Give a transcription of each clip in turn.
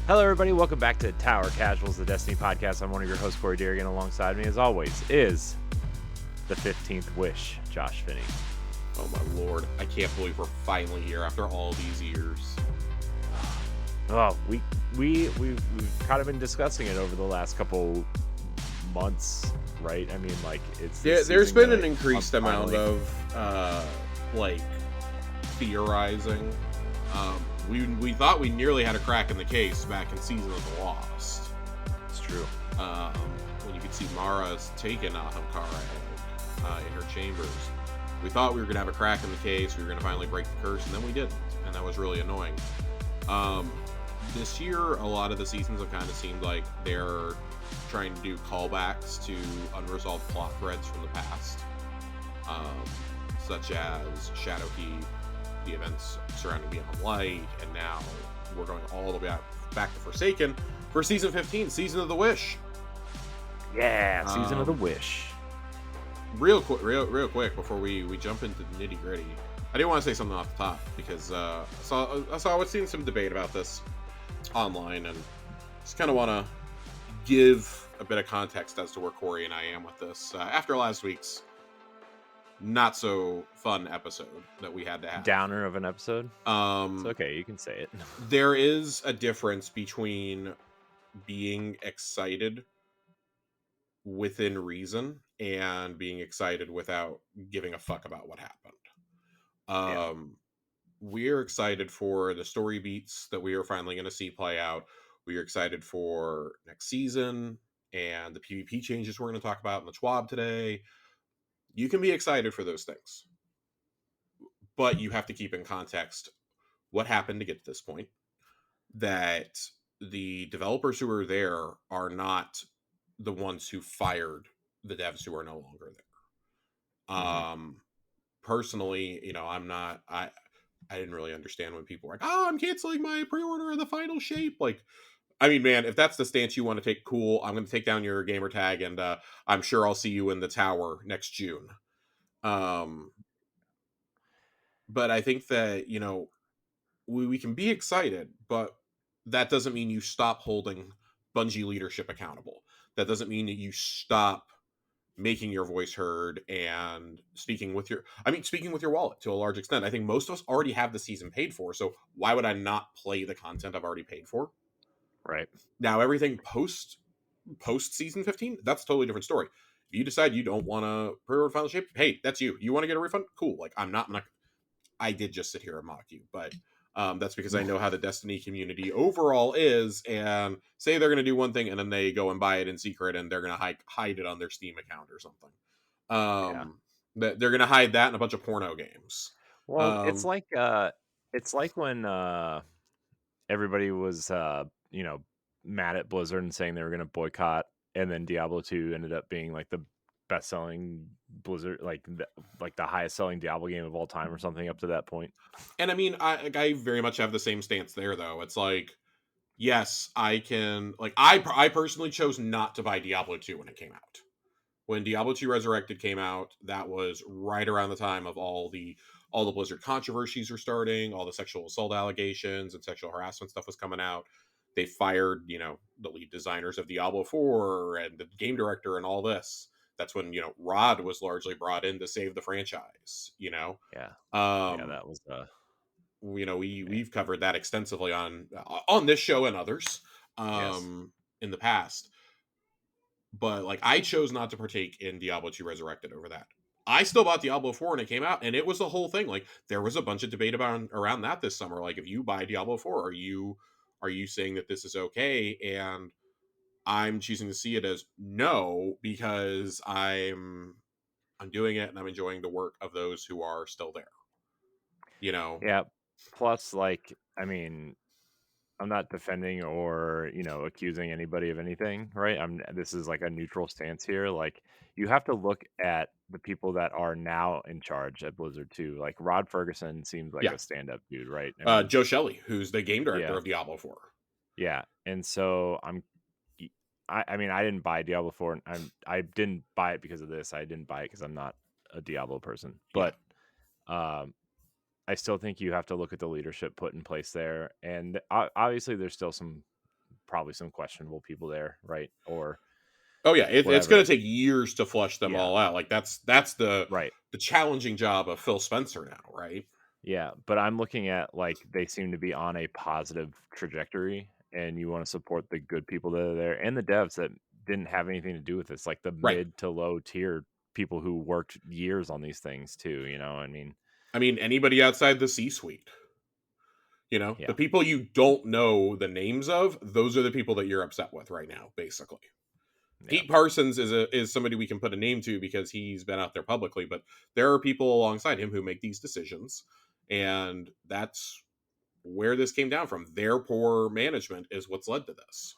Hello, everybody. Welcome back to Tower Casuals, the Destiny podcast. I'm one of your hosts, Corey Derrigan. Alongside me, as always, is the 15th Wish, Josh Finney. Oh my lord, I can't believe we're finally here after all these years. Oh, we've kind of been discussing it over the last couple months, right? I mean, like There's been an increased amount of theorizing. We thought we nearly had a crack in the case back in Season of the Lost. It's true. When you could see Mara's taken Ahamkara in her chambers. We thought we were going to have a crack in the case, we were going to finally break the curse, and then we didn't, and that was really annoying. This year, a lot of the seasons have kind of seemed like they're trying to do callbacks to unresolved plot threads from the past, such as Shadowkeep, the events surrounding Beyond Light, and now we're going all the way back to Forsaken for Season 15, Season of the Wish. Yeah, Season of the Wish. Real quick before we jump into the nitty gritty, I did want to say something off the top because I was seeing some debate about this online, and just kind of want to give a bit of context as to where Corey and I am with this after last week's not so fun episode that we had to have. Downer of an episode. It's okay, you can say it. There is a difference between being excited within reason and being excited without giving a fuck about what happened. We're excited for the story beats that we are finally going to see play out. We are excited for next season and the PvP changes we're going to talk about in the TWAB today. You can be excited for those things, but you have to keep in context what happened to get to this point, that the developers who are there are not the ones who fired the devs who are no longer there. Personally, I didn't really understand when people were like, "Oh, I'm canceling my pre-order of the final shape." Like, I mean, man, if that's the stance you want to take, cool. I'm going to take down your gamer tag, and I'm sure I'll see you in the tower next June. But I think that, we can be excited, but that doesn't mean you stop holding Bungie leadership accountable. That doesn't mean that you stop making your voice heard and speaking with your wallet to a large extent. I think most of us already have the season paid for, so why would I not play the content I've already paid for? Right. Now, everything post season 15, that's a totally different story. If you decide you don't want to pre-order final shape, hey, that's you. You want to get a refund? Cool. Like, I'm not I did just sit here and mock you, but that's because I know how the Destiny community overall is, and say they're going to do one thing and then they go and buy it in secret and they're going to hide it on their Steam account or something. They're going to hide that in a bunch of porno games. Well, it's like when everybody was mad at Blizzard and saying they were going to boycott, and then Diablo 2 ended up being like the best-selling Blizzard, like the highest-selling Diablo game of all time or something up to that point. And I mean, I very much have the same stance there, though. It's like, yes, I can. Like, I personally chose not to buy Diablo 2 when it came out. When Diablo 2 Resurrected came out, that was right around the time of all the Blizzard controversies are starting, all the sexual assault allegations and sexual harassment stuff was coming out. They fired, the lead designers of Diablo 4 and the game director and all this. That's when, Rod was largely brought in to save the franchise, Yeah. that was we've covered that extensively on this show and others in the past. But like, I chose not to partake in Diablo 2 Resurrected over that. I still bought Diablo 4 when it came out, and it was a whole thing. Like, there was a bunch of debate around that this summer. Like, if you buy Diablo 4, are you saying that this is okay? And I'm choosing to see it as no, because I'm doing it and I'm enjoying the work of those who are still there. Yeah. Plus, like, I mean, I'm not defending or, accusing anybody of anything, right? This is like a neutral stance here. Like, you have to look at the people that are now in charge at Blizzard too. Like, Rod Ferguson seems like a stand-up dude, right? I mean, Joe Shelley, who's the game director of Diablo 4. Yeah. And so I mean, I didn't buy Diablo 4. I didn't buy it because of this. I didn't buy it because I'm not a Diablo person. But I still think you have to look at the leadership put in place there. And obviously there's still some probably some questionable people there, right? Or Oh yeah, it's going whatever. to take years to flush them Yeah, all out. Like that's right. the challenging job of Phil Spencer now, right? Yeah, but I'm looking at, like, they seem to be on a positive trajectory, and you wanna support the good people that are there and the devs that didn't have anything to do with this, like the Right. mid to low tier people who worked years on these things too, you know? I mean, I mean, anybody outside the C-suite, the yeah, people you don't know the names of, those are the people that you're upset with right now, basically. yeah, Pete Parsons is somebody we can put a name to because he's been out there publicly, but there are people alongside him who make these decisions, and that's where this came down from. Their poor management is what's led to this.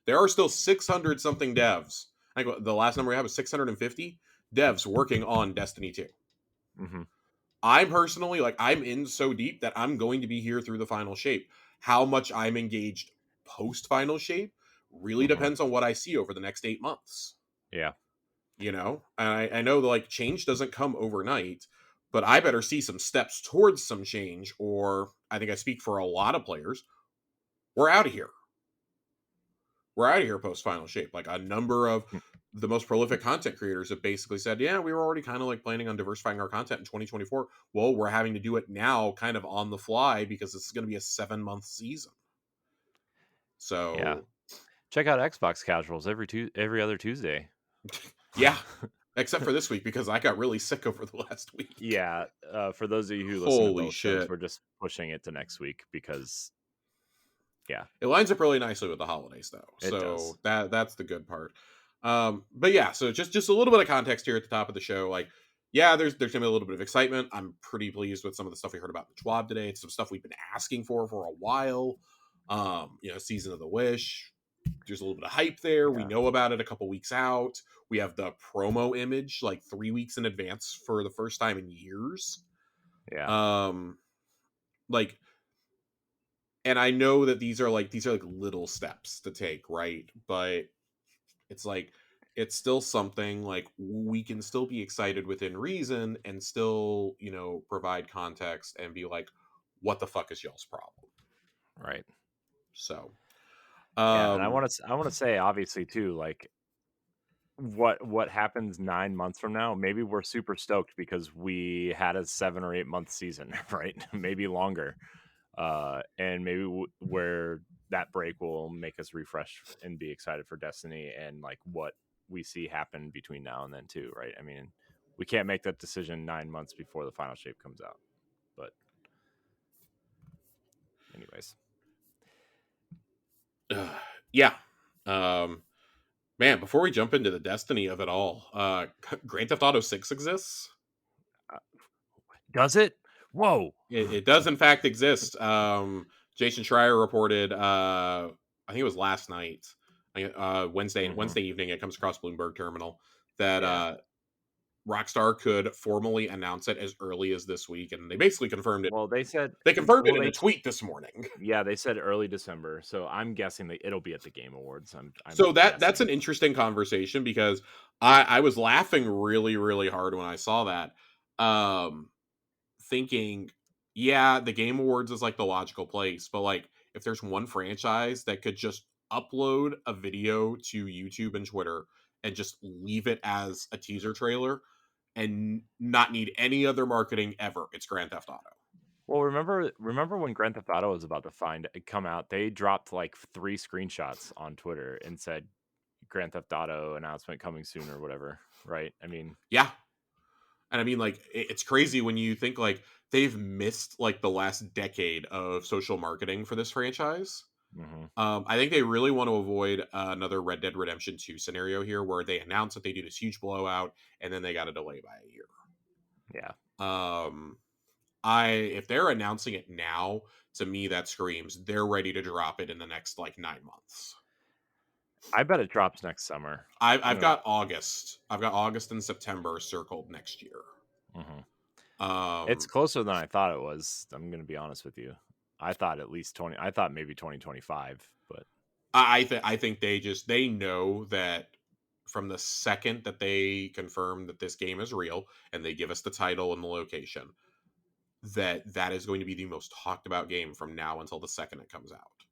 There are still 600 something devs. I think the last number we have is 650 devs working on Destiny 2. mhm, I'm personally like I'm in so deep that I'm going to be here through the final shape. How much I'm engaged post final shape really mhm, depends on what I see over the next 8 months. yeah, And I know that like change doesn't come overnight, but I better see some steps towards some change, or I think I speak for a lot of players. We're out of here. We're out of here post final shape. Like a number of mm, the most prolific content creators have basically said, yeah, we were already kind of like planning on diversifying our content in 2024. Well, we're having to do it now kind of on the fly because this is going to be a 7 month season. yeah. So, Check out Xbox Casuals every other Tuesday. yeah, except for this week because I got really sick over the last week. Yeah, for those of you who listen to Holy both shows, shit. we're just pushing it to next week because yeah, It lines up really nicely with the holidays though. it does. So that's the good part. But yeah, so just a little bit of context here at the top of the show. Like, yeah, there's gonna be a little bit of excitement. I'm pretty pleased with some of the stuff we heard about the Schwab today. It's some stuff we've been asking for a while. Season of the Wish. There's a little bit of hype there. We Yeah, know about it a couple weeks out. We have the promo image like 3 weeks in advance for the first time in years. yeah, Um, like and I know that these are like little steps to take, right? But it's like it's still something like we can still be excited within reason and still, provide context and be like, what the fuck is y'all's problem? right. So, Yeah, and I um, want to say obviously too, like what happens 9 months from now? Maybe we're super stoked because we had a 7 or 8 month season, right? Maybe longer, and maybe where that break will make us refresh and be excited for Destiny and like what we see happen between now and then too, right? I mean, we can't make that decision 9 months before the final shape comes out, but anyways, yeah. Um, Man, before we jump into the destiny of it all, Grand Theft Auto 6 exists. uh, does it? Whoa! It does in fact exist. Jason Schreier reported, I think it was last night, Wednesday Hmm. Wednesday evening. It comes across Bloomberg Terminal that Yeah. Rockstar could formally announce it as early as this week, and they basically confirmed it. Well, they said. They confirmed it Well, in a they tweet this morning. Yeah, they said early December, so I'm guessing that it'll be at the Game Awards. I'm So that's an guessing. interesting conversation because I was laughing really really hard when I saw that. Um, Thinking, yeah, the Game Awards is like the logical place, but like if there's one franchise that could just upload a video to YouTube and Twitter and just leave it as a teaser trailer and not need any other marketing ever, it's Grand Theft Auto. Well, remember when Grand Theft Auto was about to come out? They dropped like 3 screenshots on Twitter and said Grand Theft Auto announcement coming soon or whatever. Right? I mean, Yeah. And I mean, like, it's crazy when you think like they've missed like the last decade of social marketing for this franchise. hmm, I think they really want to avoid another Red Dead Redemption 2 scenario here where they announce that they do this huge blowout and then they got to delay by a year. yeah. Um, I If they're announcing it now, to me that screams they're ready to drop it in the next like 9 months. I bet it drops next summer. I'm I've gonna. got August. I've got August and September circled next year. Mhm. It's Um, closer than I thought it was. I'm gonna be honest with you. I thought at least 20. I thought maybe 2025, but I think they know that from the second that they confirm that this game is real and they give us the title and the location, that is going to be the most talked about game from now until the second it comes out.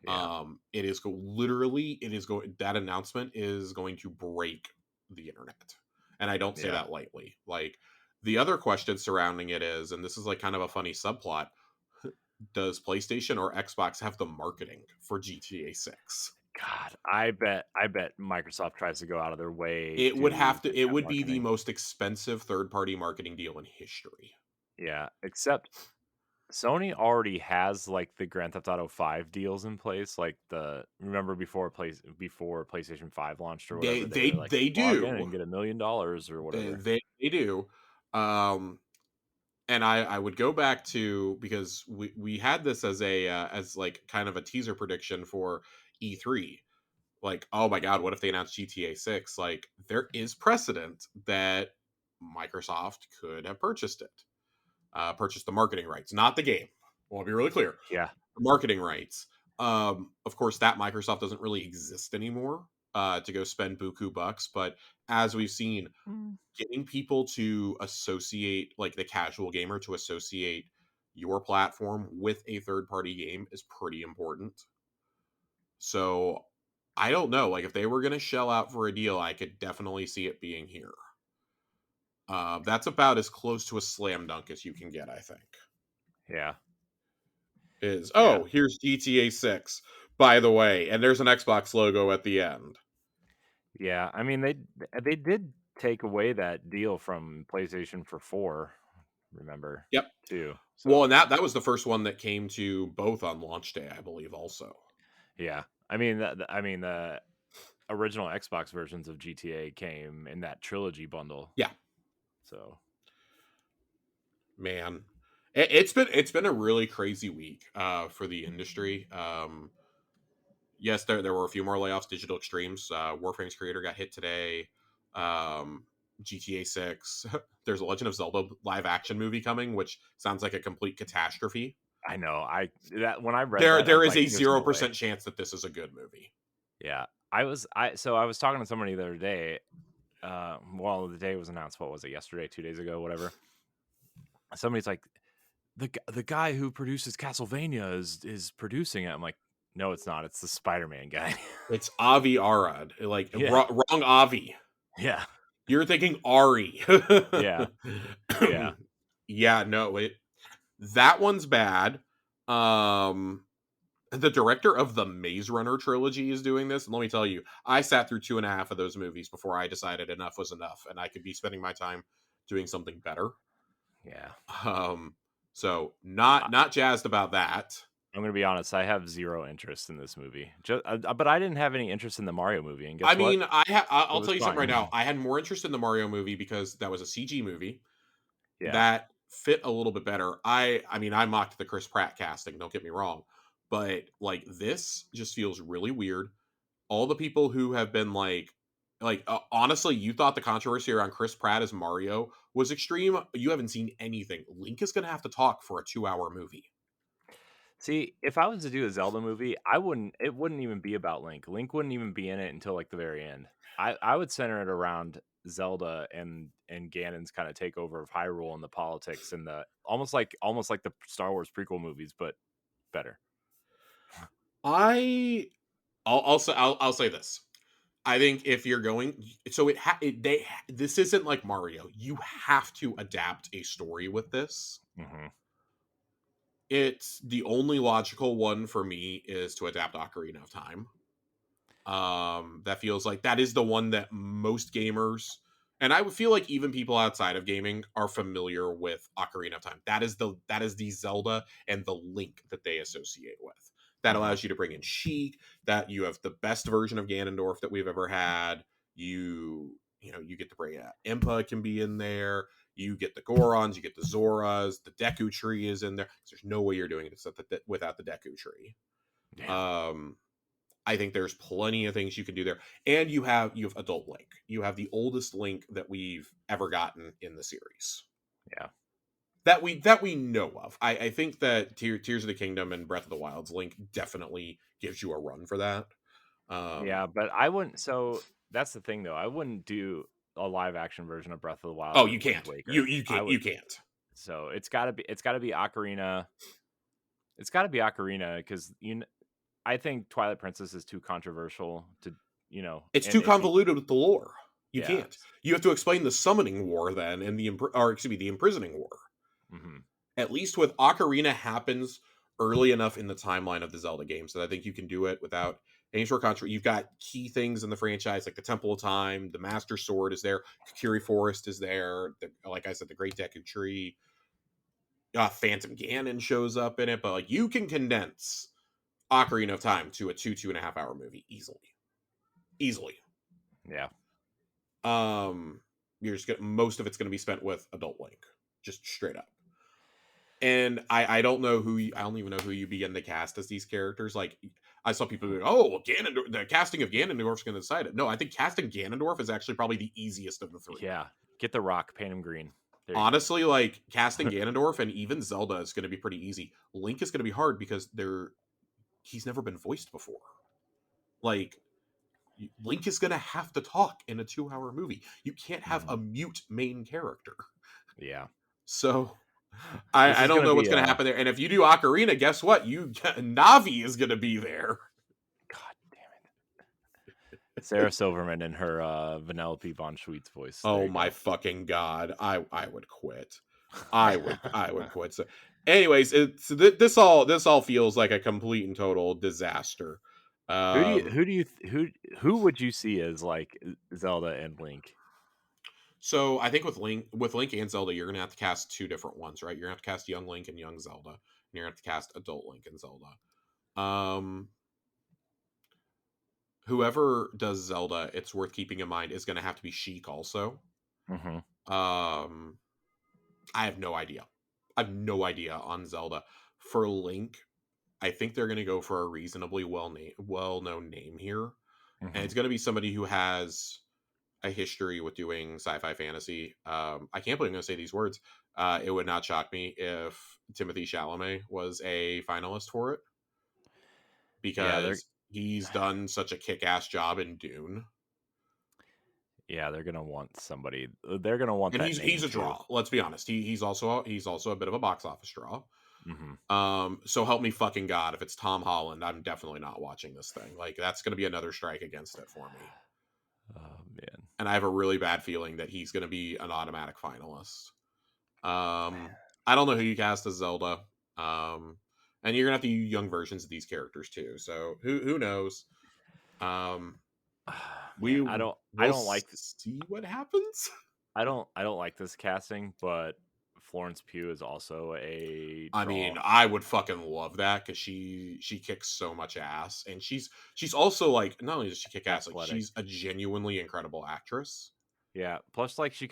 Yeah. It is literally, it is going, that announcement is going to break the internet. And I don't say Yeah. that lightly. Like, the other question surrounding it is, and this is like kind of a funny subplot, does PlayStation or Xbox have the marketing for GTA 6? God, I bet Microsoft tries to go out of their way It would to have to, get it that would be the marketing. most expensive third-party marketing deal in history. Yeah, except Sony already has, like, the Grand Theft Auto 5 deals in place, like, remember before PlayStation 5 launched or They whatever, they they were like, they "Log in do. and get $1,000,000 or They whatever." they, they do. Um and I would go back to, because we had this as a as like kind of a teaser prediction for E3. Like, oh my god, what if they announce GTA 6? Like, there is precedent that Microsoft could have purchased it. Purchased the marketing rights, not the game. I want to be really clear. Yeah, The marketing rights. Of course, that Microsoft doesn't really exist anymore to go spend buku bucks. But as we've seen, mm, getting people to associate, like the casual gamer, to associate your platform with a third party game is pretty important. So I don't know. Like, if they were going to shell out for a deal, I could definitely see it being here. That's about as close to a slam dunk as you can get, I think. yeah, Is, yeah, oh, here's GTA 6, by the way, and there's an Xbox logo at the end. yeah, I mean, they did take away that deal from PlayStation for 4, remember, Yep. too, Well, so, and that was the first one that came to both on launch day, I believe, also. yeah. I mean, the original Xbox versions of GTA came in that trilogy bundle, Yeah, so man. It's been a really crazy week for the industry. Yes, there were a few more layoffs. Digital Extremes, Warframe's creator, got hit today. Um, GTA 6. There's a Legend of Zelda live action movie coming, which sounds like a complete catastrophe. I know, that when I read There that, I there was is like, a "There's zero no way." percent chance that this is a good movie. Yeah. I was talking to somebody the other day, well, the day was announced, what was it, yesterday, 2 days ago, whatever. Somebody's like, the guy who produces Castlevania is producing it." I'm like, "No, it's not. It's the Spider-Man guy." It's Avi Arad. Like, Yeah. wrong Avi. Yeah. You're thinking Ari. Yeah. Yeah. Yeah, no, that one's bad. Um the director of the Maze Runner trilogy is doing this, and let me tell you, I sat through 2.5 of those movies before I decided enough was enough, and I could be spending my time doing something better. Yeah. Um, so not jazzed about that. I'm gonna be honest, I have 0 interest in this movie. But I didn't have any interest in the Mario movie, and I guess what? mean, It I'll was tell you something right fine. now. I had more interest in the Mario movie because that was a CG movie Yeah. that fit a little bit better. I mean, I mocked the Chris Pratt casting, don't get me wrong, but like, this just feels really weird. All the people who have been honestly, you thought the controversy around Chris Pratt as Mario was extreme. You haven't seen anything. Link is going to have to talk for a 2-hour movie. See, if I was to do a Zelda movie, it wouldn't even be about Link. Link wouldn't even be in it until, like, the very end. I would center it around Zelda and Ganon's kinda takeover of Hyrule and the politics and the almost like the Star Wars prequel movies, but better. I I'll say this. I think if you're going, so this isn't like Mario. You have to adapt a story with this. Mhm. It's the only logical one for me is to adapt Ocarina of Time. That feels like that is the one that most gamers, and I would feel like even people outside of gaming, are familiar with Ocarina of Time. That is the Zelda and the Link that they associate with. That Mhm. allows you to bring in Sheik. That you have the best version of Ganondorf that we've ever had. You get to bring Impa can be in there. You get the Gorons, you get the Zoras. The Deku tree is in there. There's no way you're doing this without the Deku tree. Yeah. Um, I think there's plenty of things you can do there. And you have adult Link. You have the oldest Link that we've ever gotten in the series. Yeah. That we know of. I think that Tears of the Kingdom and Breath of the Wild's Link definitely gives you a run for that. Yeah, but I wouldn't so that's the thing, though. I wouldn't do a live action version of Breath of the Wild Oh, you with Wind can't. You Waker. you I can't would you can't. so it's gotta be Ocarina. It's gotta be Ocarina because I think Twilight Princess is too controversial to, It's and too if you convoluted with the lore. You yeah. can't. You have to explain the summoning war then, and the imprisoning war. Mhm. At least with Ocarina happens early enough in the timeline of the Zelda games that I think you can do it without any sort of controversy. You've got key things in the franchise like the Temple of Time, the Master Sword is there, Kakiri Forest is there, like I said, the Great Deku Tree. Phantom Ganon shows up in it, but like you can condense Ocarina of Time to a 2.5 hour movie easily, easily. Yeah. Um, you're just gonna, most of it's going to be spent with Adult Link, just straight up. And I don't know I don't even know who you begin to cast as these characters. Like I saw people go, oh, well, Ganondorf, the casting of Ganondorf's going to decide it. No, I think casting Ganondorf is actually probably the easiest of the three. Yeah. Get the rock, paint him green. There you go. Honestly, like casting Ganondorf and even Zelda is going to be pretty easy. Link is going to be hard because he's never been voiced before. Like Link is going to have to talk in a 2 hour movie. You can't have a Mhm. mute main character. Yeah. So This I is don't gonna know what's be, going to happen there. And if you do Ocarina, guess what? Navi is going to be there. God damn it. Sarah Silverman and her, Vanellope von Schweetz voice. There Oh you my go. fucking god! I would quit. I would quit. So, anyways, this all feels like a complete and total disaster. Um, who would you see as, like, Zelda and Link? so I think with Link and Zelda, you're gonna have to cast two different ones, right? You're gonna have to cast young Link and young Zelda, and you're gonna have to cast adult Link and Zelda. Um, whoever does Zelda, it's worth keeping in mind is gonna have to be Sheik also. Mhm. Um, I have no idea. I have no idea on Zelda. For Link, I think they're going to go for a reasonably well-known name here, and Mhm. it's going to be somebody who has a history with doing sci-fi fantasy. I can't believe I'm going to say these words. It would not shock me if Timothy Chalamet was a finalist for it Yeah, they're because he's done such a kick-ass job in Dune, yeah, they're gonna want somebody they're gonna want and that he's name a too. draw. Let's be honest. He's also a bit of a box office draw. Mhm. So help me fucking God, if it's Tom Holland, I'm definitely not watching this thing. Like that's gonna be another strike against it for me. Oh, man. And I have a really bad feeling that he's gonna be an automatic finalist. I don't know who you cast as Zelda. Um, and you're gonna have to use young versions of these characters too. So who knows? Um, we Man, I will don't like see what happens. I don't like this casting, but Florence Pugh is also a I draw. mean, I would fucking love that because she kicks so much ass, and she's also like not only does she kick ass, like Athletic. she's a genuinely incredible actress. Yeah, plus, like, she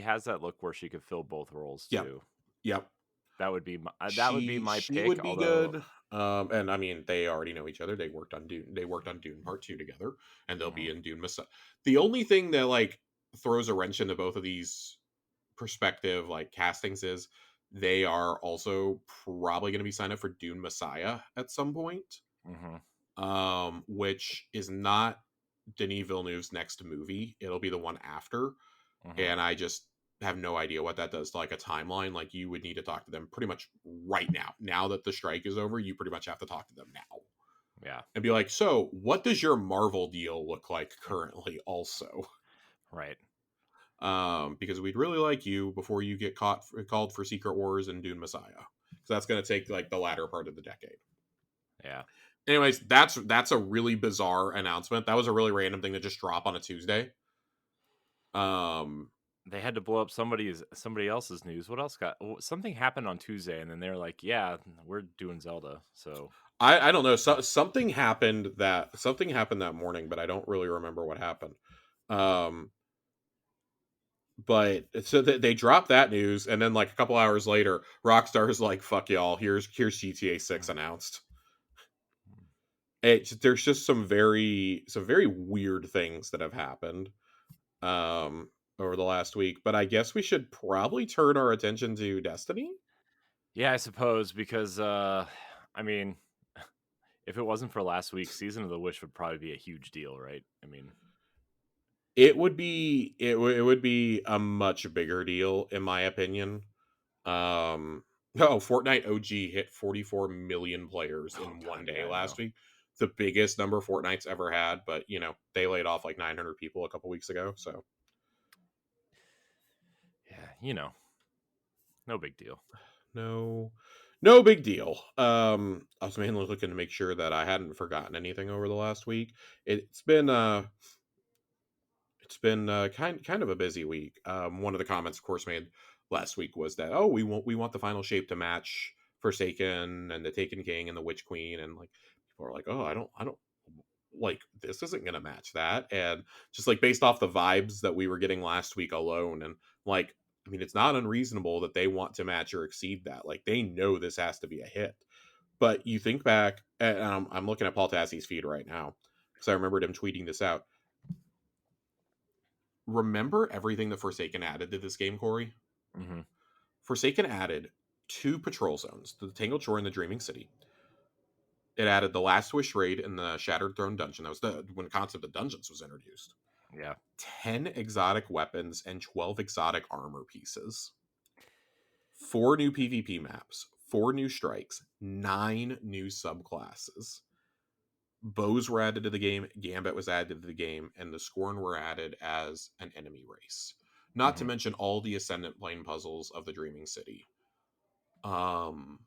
has that look where she could fill both roles Yep, too. yep. That would be my She pick, would be although good. And I mean, they already know each other. They worked on Dune. They worked on Dune Part Two together, and they'll be Mhm, in Dune Messiah. The only thing that like throws a wrench into both of these perspective like castings is they are also probably going to be signed up for Dune Messiah at some point. mhm, Which is not Denis Villeneuve's next movie. It'll be the one after, mhm. and I just have no idea what that does to like a timeline. Like you would need to talk to them pretty much right now. Now that the strike is over, you pretty much have to talk to them now Yeah, and be like, "So, what does your Marvel deal look like currently?" Also, right. because we'd really like you before you get called for Secret Wars and Dune Messiah, because that's going to take like the latter part of the decade. Yeah. Anyways, that's a really bizarre announcement. That was a really random thing to just drop on a Tuesday. Um, They had to blow up somebody else's news. What else something happened on Tuesday, and then they're like, "Yeah, we're doing Zelda." So, I don't know. Something happened that morning, but I don't really remember what happened. Um, but so they dropped that news, and then like a couple hours later, Rockstar is like, "Fuck y'all! Here's GTA 6 mm, announced." There's just some very weird things that have happened over the last week. But I guess we should probably turn our attention to Destiny. yeah, I suppose because I mean, if it wasn't for last week, Season of the Wish would probably be a huge deal, right? I mean, It would be a much bigger deal in my opinion. Um No, Fortnite OG hit 44 million players Oh in one god, day yeah, I last know. week. The biggest number Fortnite's ever had, but they laid off like 900 people a couple weeks ago. So Yeah, no big deal. no, no big deal. I was mainly looking to make sure that I hadn't forgotten anything over the last week. It's been kind of a busy week. One of the comments, of course, made last week was that, oh, we want the final shape to match Forsaken and the Taken King and the Witch Queen, and like people are like, oh, I don't like this isn't gonna match that, and just like based off the vibes that we were getting last week alone, and like I mean, it's not unreasonable that they want to match or exceed that. Like they know this has to be a hit. But you think back, and I'm looking at Paul Tassie's feed right now because I remembered him tweeting this out. Remember everything the Forsaken added to this game, Corey? Hmm. Forsaken added two patrol zones, the Tangled Shore and the Dreaming City. It added the Last Wish raid in the Shattered Throne dungeon. That was when the concept of dungeons was introduced. Yeah. 10 exotic weapons and 12 exotic armor pieces. 4 new PvP maps, 4 new strikes, 9 new subclasses. Bows were added to the game, Gambit was added to the game, and the Scorn were added as an enemy race. Not to Hmm. mention all the Ascendant Plane puzzles of the Dreaming City. Um,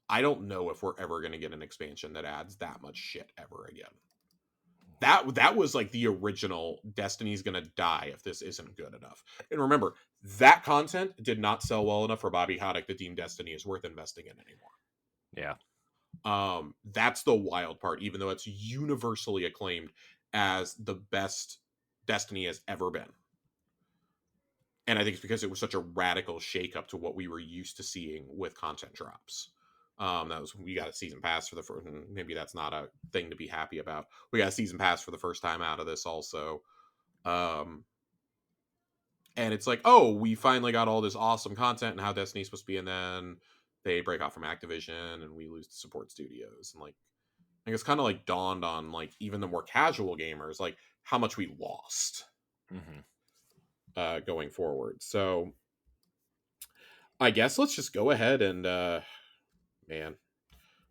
I don't know if we're ever going to get an expansion that adds that much shit ever again. That was like the original Destiny's going to die if this isn't good enough. And remember, that content did not sell well enough for Bobby Haddock to deem Destiny is worth investing in anymore. Yeah. That's the wild part, even though it's universally acclaimed as the best Destiny has ever been. And I think it's because it was such a radical shakeup to what we were used to seeing with content drops. That was we got a season pass for the first. Maybe that's not a thing to be happy about. We got a season pass for the first time out of this, also. Um, and it's like, oh, we finally got all this awesome content and how Destiny's supposed to be, and then they break off from Activision, and we lose the support studios, and like it's kind of like dawned on like even the more casual gamers like how much we lost Hmm. going forward. So I guess let's just go ahead and man,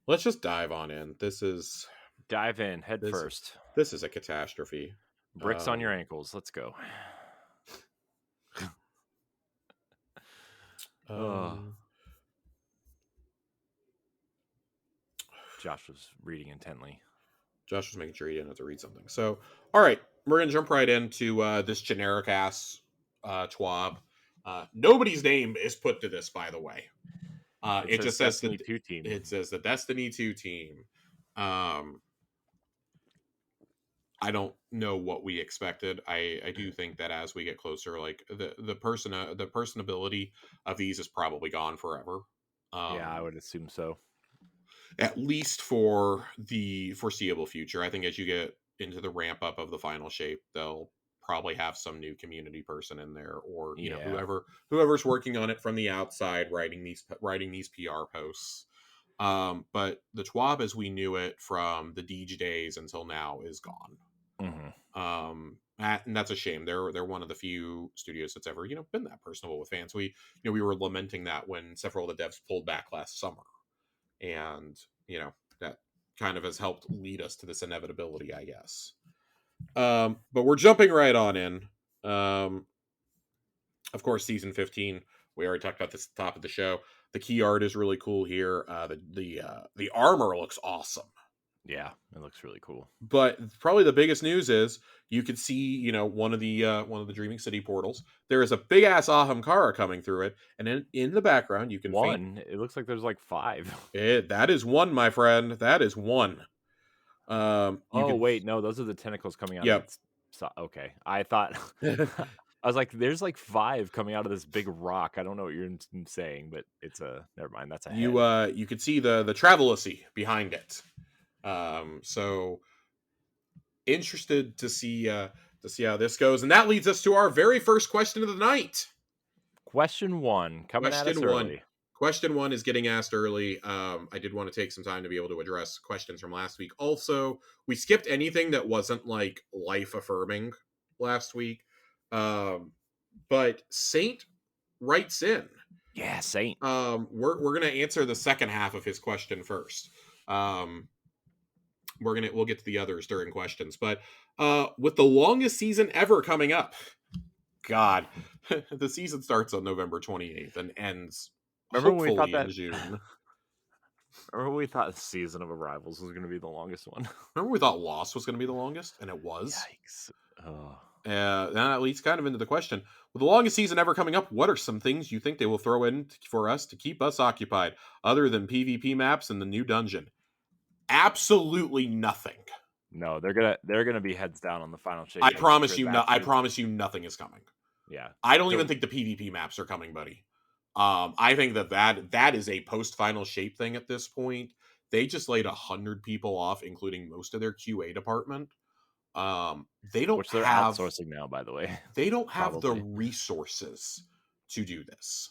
let's just dive on in. Dive in head This first. this is a catastrophe. Bricks on your Um, ankles. Let's go. Oh, um, Josh was reading intently. Josh was making sure he didn't have to read something. So, all right, we're gonna jump right into this generic ass twab. Nobody's name is put to this, by the way. It It says just says Destiny that 2 team. it says the Destiny 2 team. Um, I don't know what we expected. I do think that as we get closer, like the personability of these is probably gone forever. Yeah, I Um, would assume so. at least for the foreseeable future. I think as you get into the ramp up of the final shape, they'll probably have some new community person in there, or Yeah. whoever's working on it from the outside, writing these PR posts. But the TWAB as we knew it from the Deej days until now is gone. Hmm. And that's a shame. They're one of the few studios that's ever been that personable with fans. We were lamenting that when several of the devs pulled back last summer, and that kind of has helped lead us to this inevitability, I guess. But we're jumping right on in. Um, of course, season 15. We already talked about this at the top of the show. The key art is really cool here. The armor looks awesome. Yeah, it looks really cool. But probably the biggest news is you could see, one of the Dreaming City portals. There is a big ass Ahamkara coming through it, and in the background you can faint. One, it looks like there's like 5. That is one, my friend. That is one. You Oh, could, wait, no, those are the tentacles coming out of yep. its okay. I thought I was like, there's like 5 coming out of this big rock. I don't know what you're saying, but it's a never mind. That's a head. You could see the Travelocy behind it. So interested to see how this goes, and that leads us to our very first question of the night. Question 1 coming at us Question one. early. Question one is getting asked early. I did want to take some time to be able to address questions from last week. Also, we skipped anything that wasn't like life affirming last week. But Saint writes in. Yeah, Saint. We're gonna answer the second half of his question first. We'll get to the others during questions, but with the longest season ever coming up, God, the season starts on November 28th and ends Remember when we thought hopefully in that? June. Remember when we thought the season of Arrivals was going to be the longest one? Remember we thought Lost was going to be the longest, and it was. Yikes! Oh. That leads kind of into the question: with the longest season ever coming up, what are some things you think they will throw in for us to keep us occupied, other than PvP maps and the new dungeon? Absolutely nothing. No, they're gonna be heads down on the final shape, I making promise sure you. that I is promise you, nothing is coming. yeah. I don't even The think the PvP maps are coming, buddy. I think that is a post final shape thing at this point. They just laid 100 people off, including most of their QA department. They don't which they're have outsourcing now, by the way, they don't have the probably. resources to do this.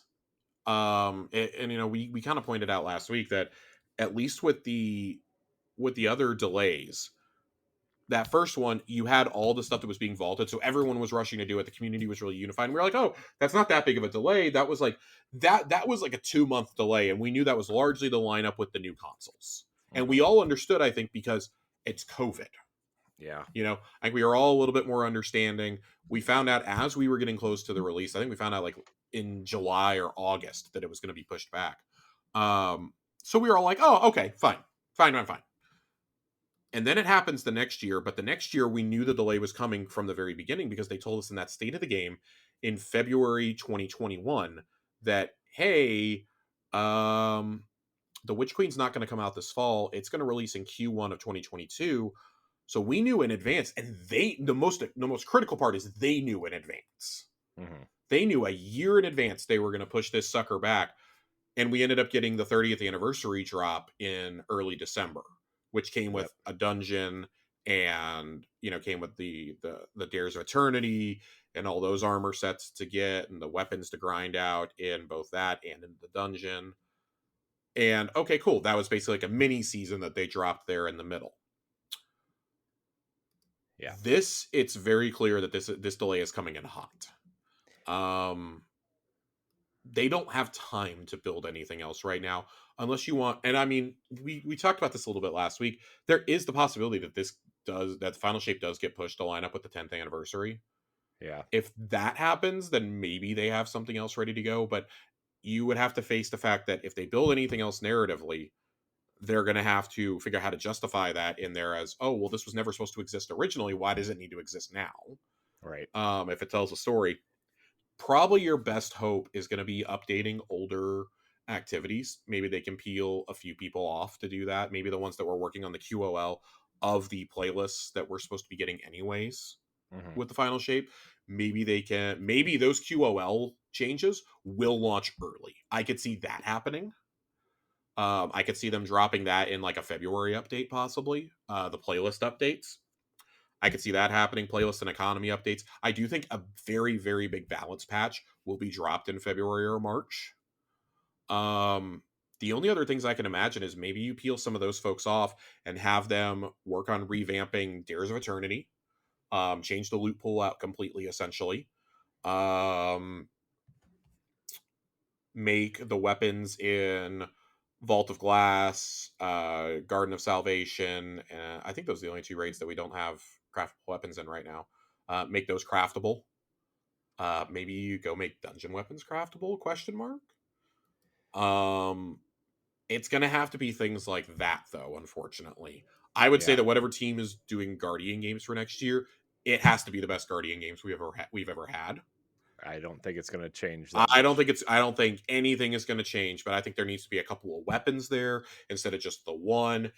And we kind of pointed out last week that at least with the other delays, that first one, you had all the stuff that was being vaulted, so everyone was rushing to do it. The community was really unified. And we were like, oh, that's not that big of a delay. That was like a 2 month delay, and we knew that was largely to line up with the new consoles. And we Mhm. all understood, I think, because it's COVID. Yeah. I think we were all a little bit more understanding. We found out as we were getting close to the release. I think we found out like in July or August that it was going to be pushed back. So we were all like, oh, okay, fine, fine, fine, fine. And then it happens the next year, but the next year we knew the delay was coming from the very beginning because they told us in that state of the game in February 2021 that, hey, the Witch Queen's not going to come out this fall. It's going to release in Q1 of 2022. So we knew in advance, and the most critical part is they knew in advance. Mhm. They knew a year in advance they were going to push this sucker back, and we ended up getting the 30th anniversary drop in early December, which came Yep. with a dungeon and came with the Dares of Eternity and all those armor sets to get and the weapons to grind out in both that and in the dungeon. And okay, cool. That was basically like a mini season that they dropped there in the middle. Yeah. It's very clear that this delay is coming in hot. Um, they don't have time to build anything else right now unless you want. And I mean, we talked about this a little bit last week. There is the possibility that the final shape does get pushed to line up with the 10th anniversary. Yeah. If that happens, then maybe they have something else ready to go. But you would have to face the fact that if they build anything else narratively, they're going to have to figure out how to justify that in there as, oh, well, this was never supposed to exist originally. Why does it need to exist now? Right. If it tells a story, probably your best hope is going to be updating older activities. Maybe they can peel a few people off to do that. Maybe the ones that were working on the QOL of the playlists that we're supposed to be getting anyways Mhm. with the final shape. Maybe those QOL changes will launch early. I could see that happening. I could see them dropping that in like a February update, possibly. The playlist updates. I could see that happening. Playlist and economy updates. I do think a very, very big balance patch will be dropped in February or March. The only other things I can imagine is maybe you peel some of those folks off and have them work on revamping Dares of Eternity, change the loot pool out completely, essentially. Um, make the weapons in Vault of Glass, Garden of Salvation, and I think those are the only two raids that we don't have craftable weapons in right now. Make those craftable. Maybe you go make dungeon weapons craftable? Question mark. Um, it's gonna have to be things like that, though. Unfortunately, I would say Yeah. that whatever team is doing Guardian games for next year, it has to be the best Guardian games we've ever had. I don't think it's gonna change that I don't much. think it's. I don't think anything is going to change, but I think there needs to be a couple of weapons there instead of just the one.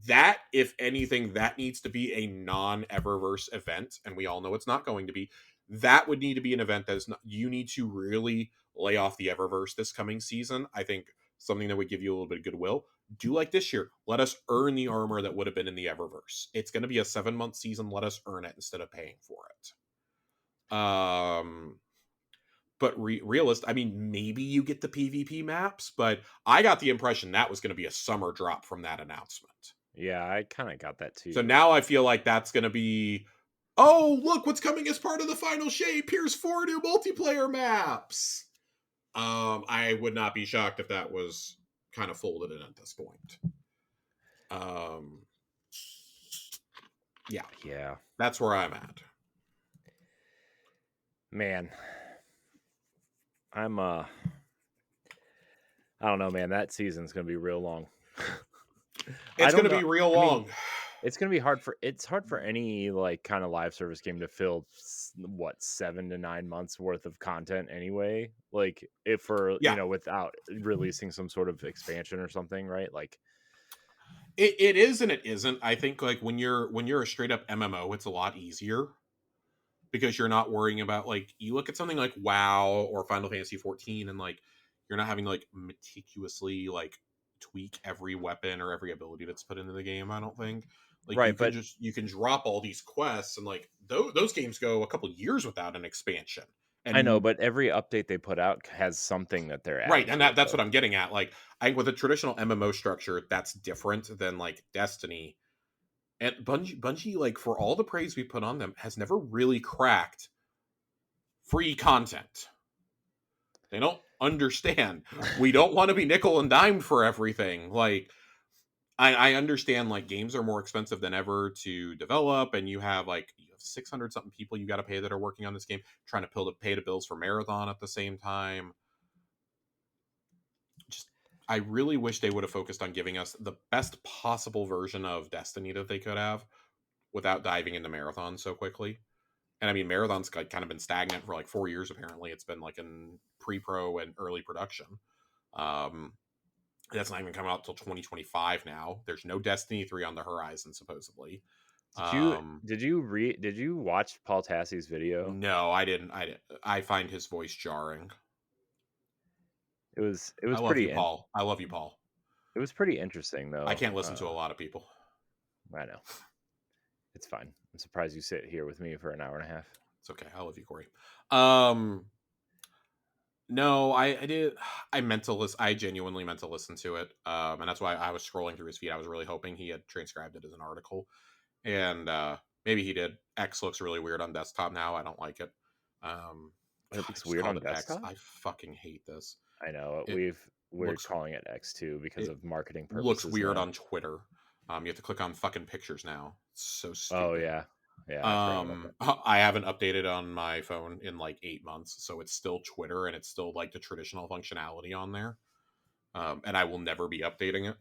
That, if anything, that needs to be a non-Eververse event, and we all know it's not going to be. That would need to be an event that is not. You need to really lay off the Eververse this coming season. I think something that would give you a little bit of goodwill. Do like this year. Let us earn the armor that would have been in the Eververse. It's going to be a 7 month season. Let us earn it instead of paying for it. But realist, I mean, maybe you get the PvP maps, but I got the impression that was going to be a summer drop from that announcement. Yeah, I kinda got that So too. now I feel like that's going to be, oh, look what's coming as part of the final shape. Here's 4 new multiplayer maps. I would not be shocked if that was kind of folded in at this point. Um, yeah, Yeah. that's where I'm at. Man, I'm I don't know, man. That season's gonna be real long. I It's going don't to know. be real I mean, long. it's gonna be hard for any like kind of live service game to fill what 7 to 9 months worth of content anyway. Like if for Yeah, without releasing some sort of expansion or something, right? Like it is and it isn't. I think like when you're a straight up MMO, it's a lot easier because you're not worrying about like you look at something like WoW or Final Fantasy 14 and like you're not having to like meticulously like tweak every weapon or every ability that's put into the game. I don't think like right, but you can drop all these quests and like those games go a couple years without an expansion. I know, And but every update they put out has something that they're right, adding and to it that's what though. I'm getting at. Like I think with a traditional MMO structure, that's different than like Destiny. And Bungie, like for all the praise we put on them, has never really cracked free content. They don't understand. We don't want to be nickel and dimed for everything. Like I understand like games are more expensive than ever to develop, and you have 600 something people you got to pay that are working on this game, trying to pay the bills for Marathon at the same time. Just I really wish they would have focused on giving us the best possible version of Destiny that they could have without diving into Marathon so quickly. And I mean, Marathon's like kind of been stagnant for like 4 years. Apparently, it's been like in pre-pro and early production. Um, that's not even coming out till 2025 now. There's no Destiny 3 on the horizon, supposedly. Um, Did you watch Paul Tassi's video? no, I didn't. I find his voice jarring. It I was love you, pretty Paul. I love you, Paul. it was pretty interesting I though. can't listen to a lot of people. I know. It's fine. I'm surprised you sit here with me for an hour and a half. It's okay. I love you, Corey. Um, no, I did. I meant to listen. I genuinely meant to listen to it. And that's why I was scrolling through his feed. I was really hoping he had transcribed it as an article, and maybe he did. X looks really weird on desktop now. I don't like it. It God, I looks just weird called on it X. desktop? I fucking hate this. I know. It We're looks calling it X too because it of marketing looks purposes weird now. on Twitter. You have to click on fucking pictures now. It's so Oh stupid. yeah. Yeah, I forgot about that. I haven't updated on my phone in like 8 months, so it's still Twitter and it's still like the traditional functionality on there. And I will never be updating it.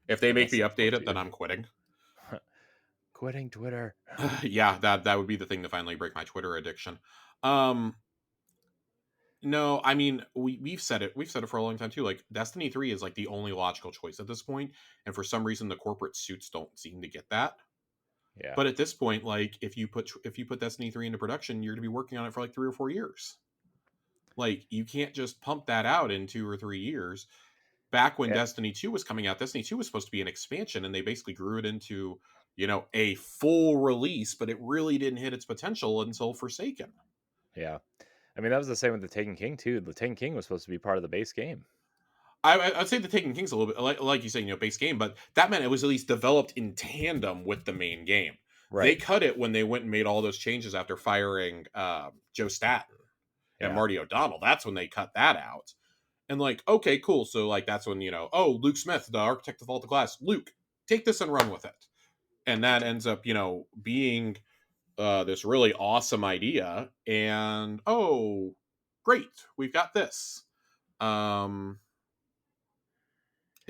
If they I make guess me it's update up it, to then you. I'm quitting. Quitting Twitter. Yeah, that would be the thing to finally break my Twitter addiction. Um, no, I mean we've said it. We've said it for a long time too. Like Destiny 3 is like the only logical choice at this point, and for some reason the corporate suits don't seem to get that. Yeah. But at this point, like if you put Destiny 3 into production, you're going to be working on it for like 3 or 4 years. Like you can't just pump that out in 2 or 3 years. Back when Yeah. Destiny 2 was coming out, Destiny 2 was supposed to be an expansion and they basically grew it into, a full release, but it really didn't hit its potential until Forsaken. Yeah. I mean, that was the same with the Taken King too. The Taken King was supposed to be part of the base game. I'd say the Taken King's a little bit like you say, base game, but that meant it was at least developed in tandem with the main game. They Right. cut it when they went and made all those changes after firing Joe Staten and Yeah. Marty O'Donnell. That's when they cut that out. And like, okay, cool. So like that's when, oh, Luke Smith, the architect of all the glass, Luke, take this and run with it. And that ends up, being this really awesome idea. And oh, great, we've got this.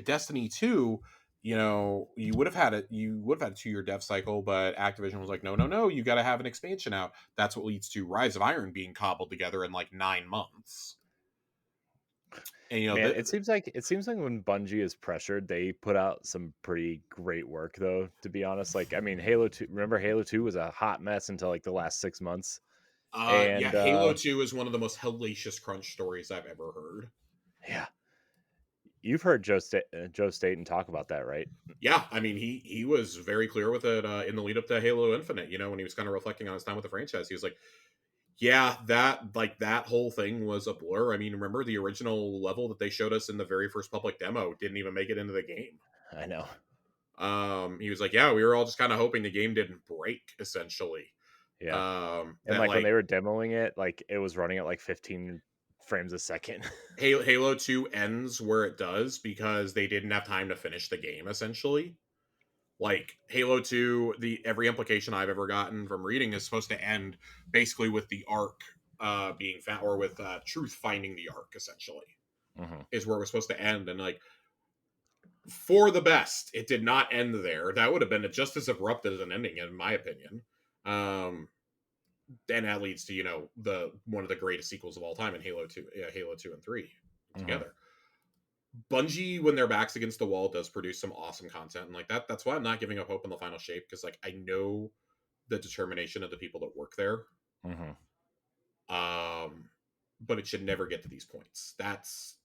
Destiny 2, you would have had a 2 year dev cycle, but Activision was like, no, no, no, you got to have an expansion out. That's what leads to Rise of Iron being cobbled together in like 9 months. And Man, it seems like when Bungie is pressured, they put out some pretty great work though, to be honest. Like, I mean, Halo 2, remember Halo 2 was a hot mess until like the last 6 months. Yeah, And Halo 2 is one of the most hellacious crunch stories I've ever heard. yeah, you've heard Joe Staten talk about that, right? Yeah, I mean, he was very clear with it in the lead up to Halo Infinite. When he was kind of reflecting on his time with the franchise, he was like, "Yeah, that whole thing was a blur." I mean, remember the original level that they showed us in the very first public demo didn't even make it into the game. I know. He was like, "Yeah, we were all just kind of hoping the game didn't break, essentially." Yeah. And That like when like they were demoing it, like it was running at like frames a second. Halo 2 ends where it does because they didn't have time to finish the game, essentially. Like Halo 2, every implication I've ever gotten from reading is supposed to end basically with the Ark being found, or with Truth finding the Ark, essentially. Is where it was supposed to end. And like, for the best, it did not end there. That would have been just as abrupt as an ending, in my opinion. And that leads to, you know, the one of the greatest sequels of all time in Halo 2, Halo 2 and 3 together. Bungie, when their backs against the wall, does produce some awesome content, and like that's why I'm not giving up hope on the final shape, because like I know the determination of the people that work there. But it should never get to these points. That's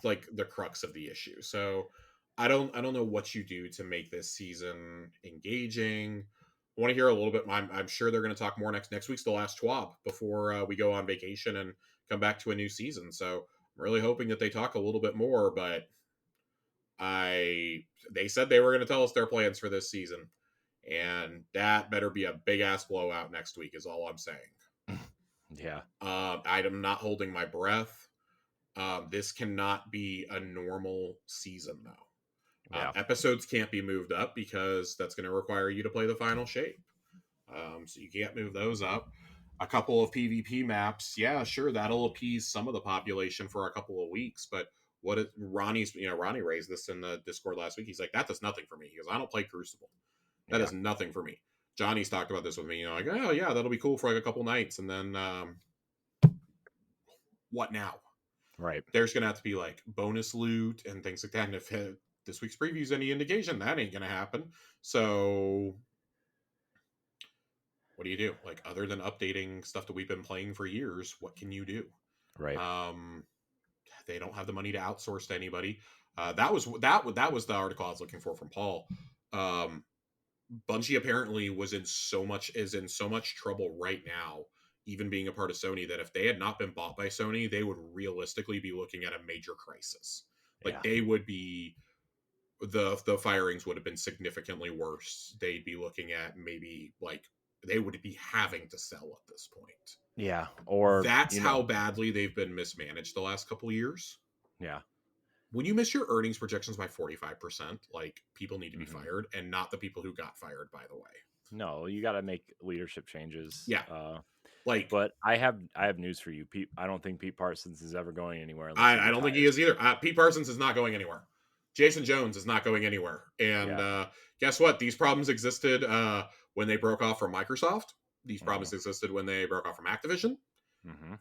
like the crux of the issue. So I don't know what you do to make this season engaging. I want to hear a little bit. I'm sure they're going to talk more next week's the last TWAB before we go on vacation and come back to a new season. So I'm really hoping that they talk a little bit more. But they said they were going to tell us their plans for this season, and that better be a big ass blowout next week. Is all I'm saying. Yeah. I'm not holding my breath. This cannot be a normal season, though. Episodes can't be moved up because that's going to require you to play the final shape. So you can't move those up. A couple of PvP maps, yeah, sure, that'll appease some of the population for a couple of weeks. But Ronnie raised this in the Discord last week. He's like, that does nothing for me. He goes, I don't play Crucible. That is nothing for me. Johnny's talked about this with me. You know, like, oh yeah, that'll be cool for like a couple nights, and then what now? Right. There's gonna have to be like bonus loot and things like that. And if this week's preview is any indication, that ain't gonna happen. So what do you do? Like, other than updating stuff that we've been playing for years, what can you do? Right. They don't have the money to outsource to anybody. That was the article I was looking for from Paul. Bungie apparently is in so much trouble right now, even being a part of Sony, that if they had not been bought by Sony, they would realistically be looking at a major crisis. Like they would be, the firings would have been significantly worse. They'd be looking at maybe like they would be having to sell at this point. Yeah, or that's how badly they've been mismanaged the last couple of years. Yeah. When you miss your earnings projections by 45%, like, people need to be fired, and not the people who got fired, by the way. No, you got to make leadership changes. Yeah. But I have news for you. I don't think Pete Parsons is ever going anywhere. I don't think he is either. Pete Parsons is not going anywhere. Jason Jones is not going anywhere. And guess what? These problems existed when they broke off from Microsoft. These problems existed when they broke off from Activision.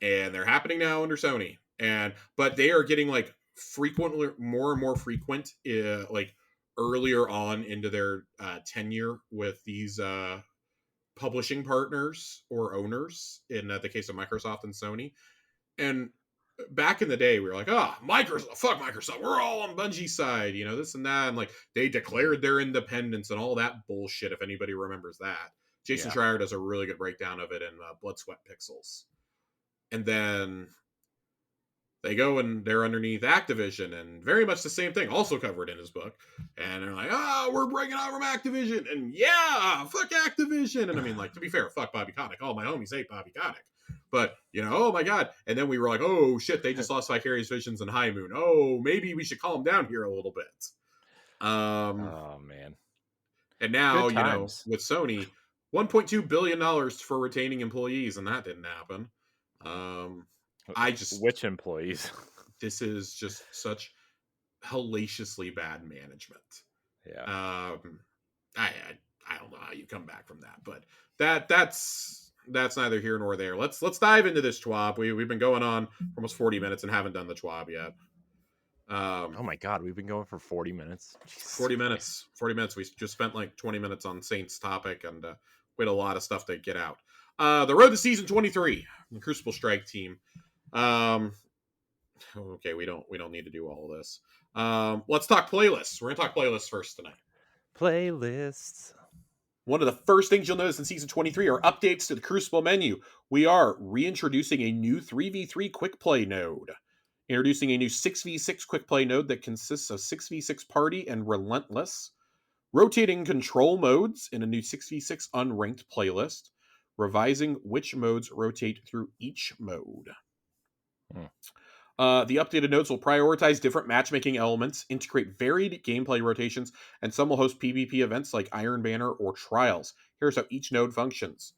And they're happening now under Sony. But they are getting like more and more frequent, like earlier on into their tenure with these publishing partners or owners, in the case of Microsoft and Sony. And back in the day, we were like, Microsoft, fuck Microsoft, we're all on Bungie's side, you know, this and that. And like, they declared their independence and all that bullshit, if anybody remembers that. Jason Schreier does a really good breakdown of it in Blood, Sweat, Pixels. And then they go and they're underneath Activision, and very much the same thing, also covered in his book. And they're like, we're breaking out from Activision. And fuck Activision. And I mean, like, to be fair, fuck Bobby Kotick. All my homies hate Bobby Kotick. But, you know, oh my God. And then we were like, oh shit, they just lost Vicarious Visions and High Moon. Oh, maybe we should calm down here a little bit. Oh, man. And now, you know, with Sony, $1.2 billion for retaining employees, and that didn't happen. Which employees? This is just such hellaciously bad management. Yeah. I don't know how you come back from that, but that's neither here nor there. Let's dive into this TWAB. We've been going on for almost 40 minutes and haven't done the TWAB yet. Oh my God, we've been going for 40 minutes. Jesus 40 minutes. 40 minutes. We just spent like 20 minutes on Saints topic, and we had a lot of stuff to get out. The road to season 23, the Crucible Strike team. Okay, we don't need to do all of this. Let's talk playlists. We're gonna talk playlists first tonight. Playlists. One of the first things you'll notice in season 23 are updates to the Crucible menu. We are reintroducing a new 3v3 quick play node. Introducing a new 6v6 quick play node that consists of 6v6 party and relentless. Rotating control modes in a new 6v6 unranked playlist. Revising which modes rotate through each mode. Mm. The updated nodes will prioritize different matchmaking elements, integrate varied gameplay rotations, and some will host PvP events like Iron Banner or Trials. Here's how each node functions.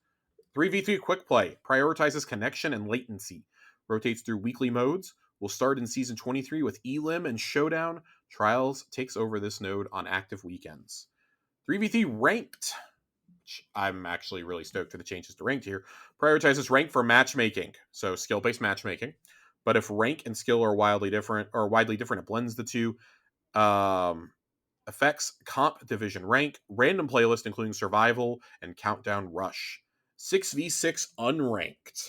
3v3 Quick Play prioritizes connection and latency, rotates through weekly modes, will start in Season 23 with Elim and Showdown. Trials takes over this node on active weekends. 3v3 Ranked, which I'm actually really stoked for the changes to ranked here, prioritizes rank for matchmaking, so skill-based matchmaking. But if rank and skill are widely different, it blends the two. Um, Effects, comp, division, rank, random playlist including survival and countdown rush. 6v6 unranked.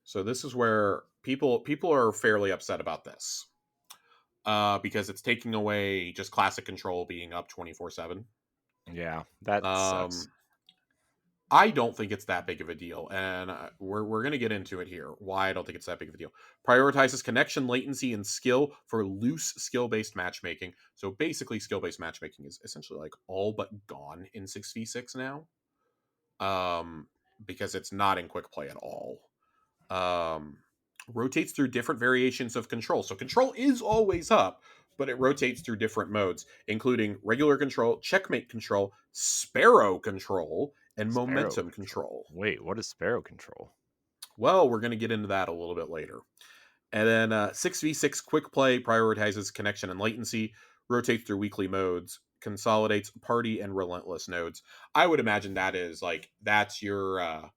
So this is where people are fairly upset about this. Because it's taking away just classic control being up 24/7. Yeah, that sucks. Um I don't think it's that big of a deal, and we're going to get into it here. Why I don't think it's that big of a deal. Prioritizes connection, latency, and skill for loose skill-based matchmaking. So basically, skill-based matchmaking is essentially like all but gone in 6v6 now, um, because it's not in quick play at all. Um, Rotates through different variations of control. So control is always up, but it rotates through different modes, including regular control, checkmate control, sparrow control, and Sparrow momentum control. control. Wait, what is sparrow control? Well, we're going to get into that a little bit later. And then 6v6 quick play prioritizes connection and latency, rotates through weekly modes, consolidates party and relentless nodes. I would imagine that's your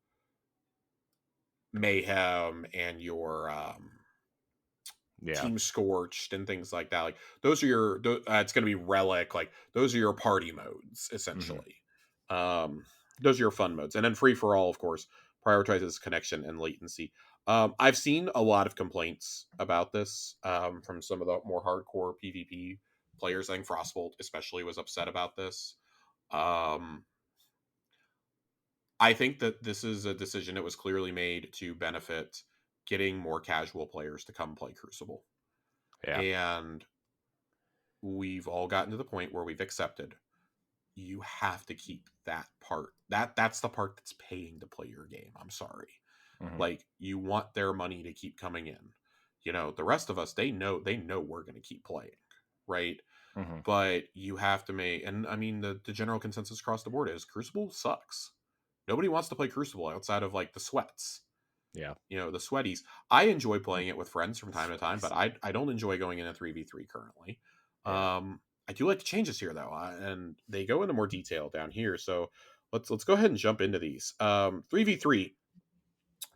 mayhem and your Yeah. Team Scorched and things like that. Like those are your. It's going to be Relic. Like those are your party modes Hmm. essentially. Um, those are your fun modes, and then Free for All, of course, prioritizes connection and latency. I've seen a lot of complaints about this from some of the more hardcore PvP players. I think Frostbolt especially was upset about this. Um, I think that this is a decision that was clearly made to benefit getting more casual players to come play Crucible. Yeah. And we've all gotten to the point where we've accepted you have to keep that part. That's the part that's paying to play your game. I'm sorry. Hmm. Like you want their money to keep coming in. You know, the rest of us, they know we're going to keep playing, right? Hmm. But you have to make, and I mean the general consensus across the board is Crucible sucks. Nobody wants to play Crucible outside of like the sweats. Yeah. You know, the sweaties. I enjoy playing it with friends from time to time, but Sweaties. I don't enjoy going in a 3v3 currently. Yeah. I do like the changes here though, and they go into more detail down here. So let's go ahead and jump into these. 3v3.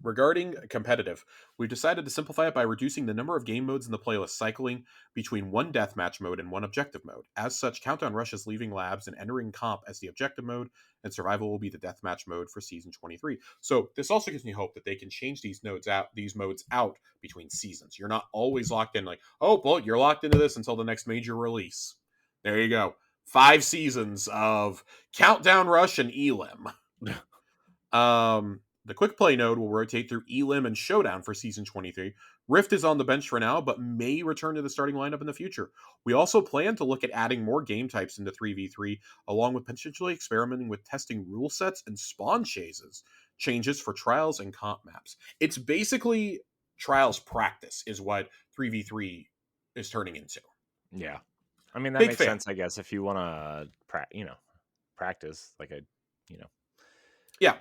Regarding competitive, we've decided to simplify it by reducing the number of game modes in the playlist, cycling between one deathmatch mode and one objective mode. As such, Countdown Rush is leaving labs and entering comp as the objective mode, and survival will be the deathmatch mode for season 23. So this also gives me hope that they can change these modes out between seasons. You're not always locked in like, oh, well, you're locked into this until the next major release. There you go. 5 seasons of Countdown Rush and Elim. The quick play node will rotate through Elim and Showdown for season 23. Rift is on the bench for now, but may return to the starting lineup in the future. We also plan to look at adding more game types into 3v3, along with potentially experimenting with testing rule sets and spawn changes for trials and comp maps. It's basically trials practice, is what 3v3 is turning into. Yeah. I mean, that Big makes fan. sense, I guess, if you want to, practice like a, you know. Yeah,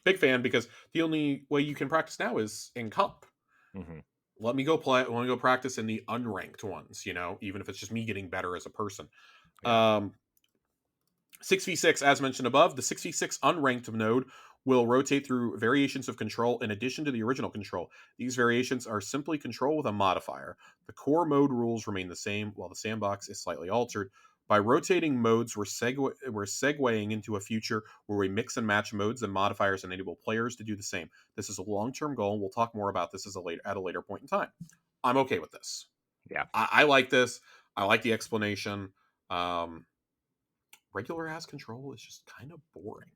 big fan because the only way you can practice now is in comp. Hmm. Let me go play. Let me go practice in the unranked ones. You know, even if it's just me getting better as a person. Yeah. Um, 6v6, as mentioned above, the 6v6 unranked node will rotate through variations of control in addition to the original control. These variations are simply control with a modifier. The core mode rules remain the same, while the sandbox is slightly altered. By rotating modes, we're segueing into a future where we mix and match modes and modifiers and enable players to do the same. This is a long-term goal, and we'll talk more about this at a later point in time. I'm okay with this. Yeah. I like this. I like the explanation. Regular ass control is just kind of boring.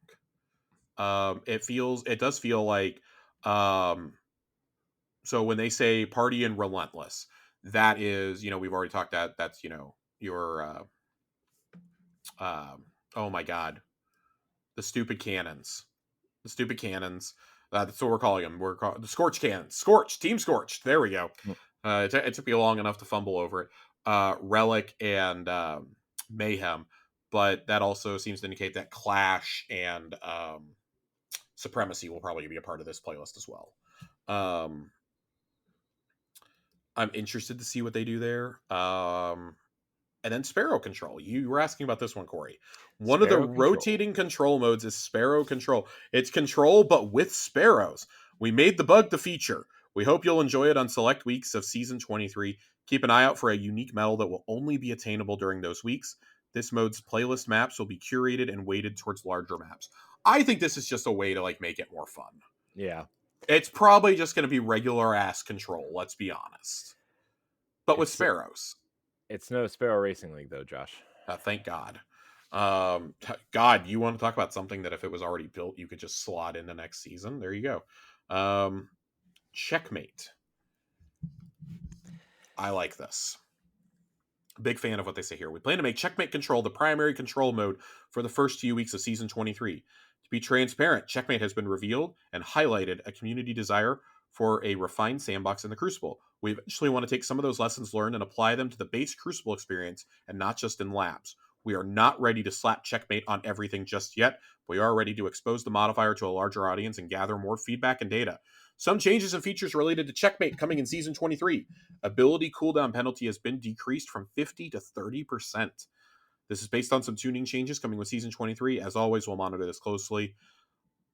It does feel like, um, so when they say party and relentless, that is, we've already talked that's, your, oh my God, the stupid cannons, the stupid cannons. That's what we're calling them. We're the Scorch Can. Scorch. Team Scorched. There we go. Mm. It took me long enough to fumble over it. Relic and Mayhem. But that also seems to indicate that Clash and Supremacy will probably be a part of this playlist as well. I'm interested to see what they do there. And then Sparrow Control. You were asking about this one, Corey. One of the Sparrow Control. rotating control modes is Sparrow Control. It's control, but with sparrows. We made the bug the feature. We hope you'll enjoy it on select weeks of Season 23. Keep an eye out for a unique medal that will only be attainable during those weeks. This mode's playlist maps will be curated and weighted towards larger maps. I think this is just a way to like make it more fun. Yeah. It's probably just going to be regular ass control, let's be honest. But with sparrows. It's no Sparrow Racing League, though, Josh. Thank God. God, you want to talk about something that if it was already built, you could just slot into next season? There you go. Checkmate. I like this. Big fan of what they say here. We plan to make Checkmate Control the primary control mode for the first few weeks of Season 23. To be transparent, Checkmate has been revealed and highlighted a community desire for a refined sandbox in the Crucible. We eventually want to take some of those lessons learned and apply them to the base Crucible experience and not just in labs. We are not ready to slap Checkmate on everything just yet. We are ready to expose the modifier to a larger audience and gather more feedback and data. Some changes and features related to Checkmate coming in Season 23. Ability cooldown penalty has been decreased from 50 to 30%. This is based on some tuning changes coming with Season 23. As always, we'll monitor this closely.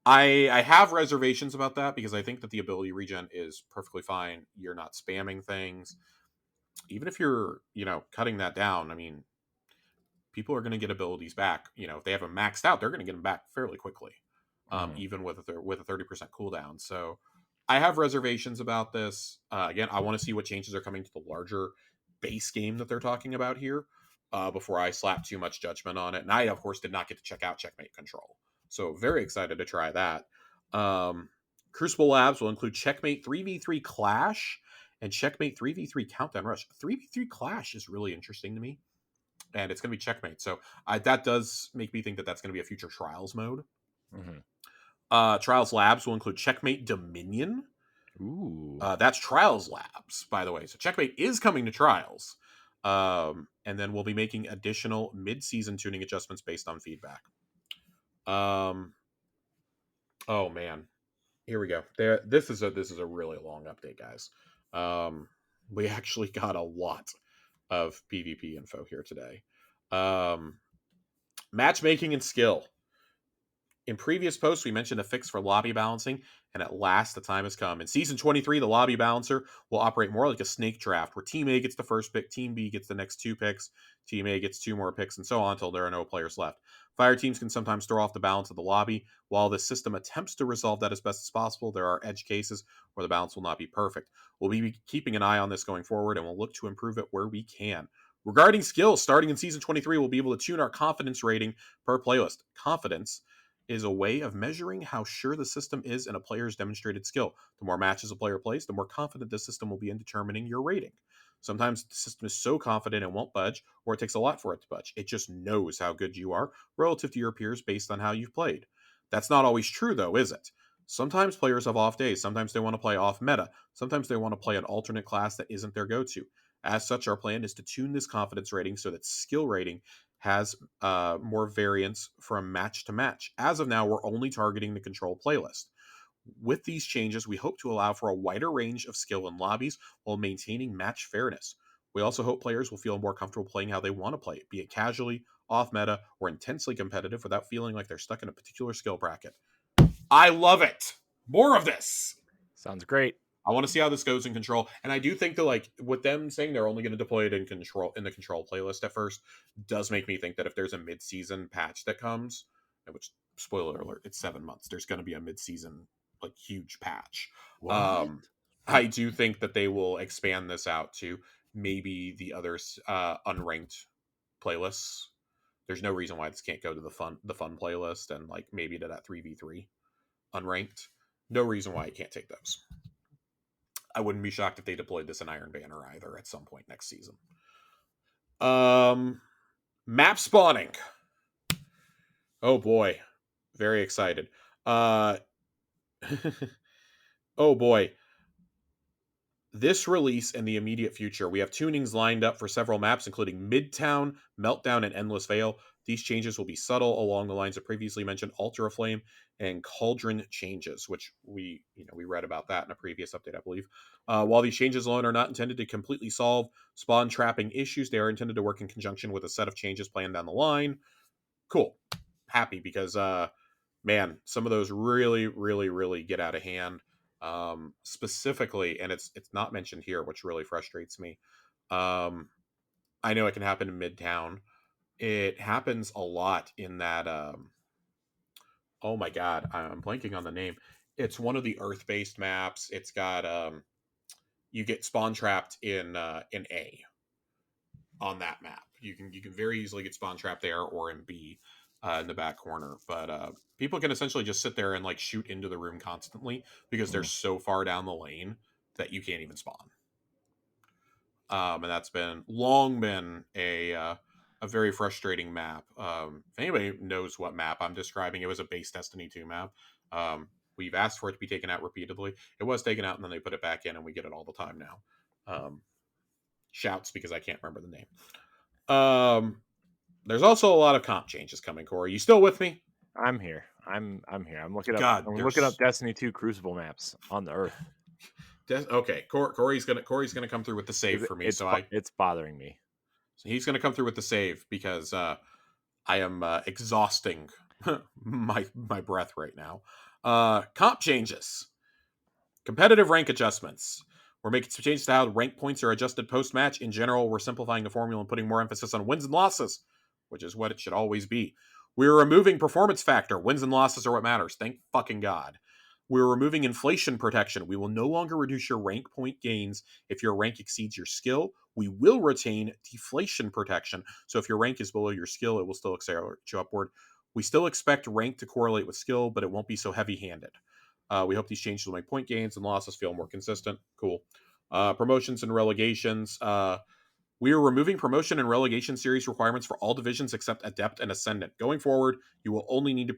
I have reservations about that because I think that the ability regen is perfectly fine. You're not spamming things. Even if you're, cutting that down, I mean, people are going to get abilities back. If they have them maxed out, they're going to get them back fairly quickly, even with a 30% cooldown. So I have reservations about this. Again, I want to see what changes are coming to the larger base game that they're talking about here before I slap too much judgment on it. And I, of course, did not get to check out Checkmate Control. So very excited to try that. Crucible Labs will include Checkmate 3v3 Clash and Checkmate 3v3 Countdown Rush. 3v3 Clash is really interesting to me. And it's going to be Checkmate. So that does make me think that that's going to be a future Trials mode. Mm-hmm. Trials Labs will include Checkmate Dominion. Ooh. That's Trials Labs, by the way. So Checkmate is coming to Trials. And then we'll be making additional mid-season tuning adjustments based on feedback. Oh man, here we go. This is a really long update, guys. We actually got a lot of PvP info here today. Matchmaking and skill. In previous posts, we mentioned a fix for lobby balancing, and at last the time has come. In Season 23, the lobby balancer will operate more like a snake draft, where Team A gets the first pick, Team B gets the next 2 picks, Team A gets 2 more picks, and so on until there are no players left. Fire teams can sometimes throw off the balance of the lobby. While the system attempts to resolve that as best as possible, there are edge cases where the balance will not be perfect. We'll be keeping an eye on this going forward, and we'll look to improve it where we can. Regarding skills, starting in Season 23, we'll be able to tune our confidence rating per playlist. Confidence is a way of measuring how sure the system is in a player's demonstrated skill. The more matches a player plays, the more confident the system will be in determining your rating. Sometimes the system is so confident it won't budge, or it takes a lot for it to budge. It just knows how good you are relative to your peers based on how you've played. That's not always true, though, is it? Sometimes players have off days. Sometimes they want to play off meta. Sometimes they want to play an alternate class that isn't their go-to. As such, our plan is to tune this confidence rating so that skill rating has more variance from match to match. As of now, we're only targeting the control playlist. With these changes, we hope to allow for a wider range of skill in lobbies while maintaining match fairness. We also hope players will feel more comfortable playing how they want to play it, be it casually, off meta, or intensely competitive without feeling like they're stuck in a particular skill bracket. I love it. More of this. Sounds great. I want to see how this goes in control. And I do think that, like, with them saying they're only going to deploy it in the control playlist at first, does make me think that if there's a mid-season patch that comes, which, spoiler alert, it's 7 months, there's going to be a mid-season, like, huge patch. I do think that they will expand this out to maybe the other unranked playlists. There's no reason why this can't go to the fun playlist and, like, maybe to that 3v3 unranked. No reason why it can't take those. I wouldn't be shocked if they deployed this in Iron Banner either at some point next season. Map spawning. Oh boy. Very excited. Oh boy. This release and the immediate future, we have tunings lined up for several maps, including Midtown, Meltdown, and Endless Vale. These changes will be subtle along the lines of previously mentioned Ultra Flame and Cauldron changes, which we read about that in a previous update, I believe. While these changes alone are not intended to completely solve spawn trapping issues, they are intended to work in conjunction with a set of changes planned down the line. Cool. Happy because man, some of those really, really, really get out of hand. Specifically, and it's not mentioned here, which really frustrates me. Um, I know it can happen in Midtown. It happens a lot in that. Oh my god, I'm blanking on the name. It's one of the Earth-based maps. It's got you get spawn trapped in A on that map. You can very easily get spawn trapped there or in B in the back corner. But people can essentially just sit there and like shoot into the room constantly because they're Mm. so far down the lane that you can't even spawn. And that's been a very frustrating map. If anybody knows what map I'm describing, it was a base Destiny 2 map. We've asked for it to be taken out repeatedly. It was taken out and then they put it back in, and we get it all the time now. Shouts because I can't remember the name. There's also a lot of comp changes coming. Corey, you still with me? I'm here. I'm here. I'm looking up. God, I'm looking up there's Destiny 2 Crucible maps on the Earth. okay. Corey's gonna come through with the save for me. It's bothering me. So he's gonna come through with the save because I am exhausting my breath right now. Comp changes, competitive rank adjustments. We're making some changes to how rank points are adjusted post match. In general, we're simplifying the formula and putting more emphasis on wins and losses, which is what it should always be. We're removing performance factor. Wins and losses are what matters. Thank fucking God. We're removing inflation protection. We will no longer reduce your rank point gains if your rank exceeds your skill. We will retain deflation protection. So if your rank is below your skill, it will still accelerate you upward. We still expect rank to correlate with skill, but it won't be so heavy handed. We hope these changes will make point gains and losses feel more consistent. Cool. Promotions and relegations. We are removing promotion and relegation series requirements for all divisions except Adept and Ascendant. Going forward, you will only need to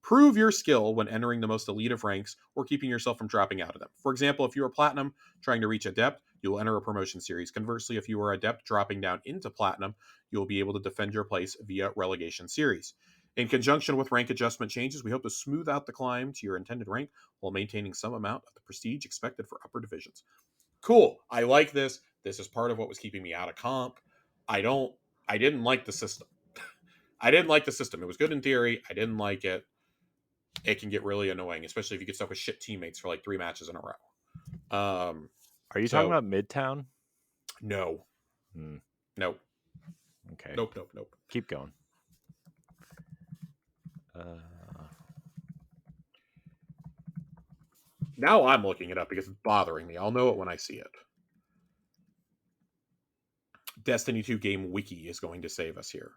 prove your skill when entering the most elite of ranks or keeping yourself from dropping out of them. For example, if you are Platinum trying to reach Adept, you will enter a promotion series. Conversely, if you are Adept dropping down into Platinum, you will be able to defend your place via relegation series. In conjunction with rank adjustment changes, we hope to smooth out the climb to your intended rank while maintaining some amount of the prestige expected for upper divisions. Cool. I like this. This is part of what was keeping me out of comp. I didn't like the system. I didn't like the system. It was good in theory. I didn't like it. It can get really annoying, especially if you get stuck with shit teammates for like 3 matches in a row. Are you talking about Midtown? No. Nope. Okay. Nope. Keep going. Now I'm looking it up because it's bothering me. I'll know it when I see it. Destiny 2 game wiki is going to save us here.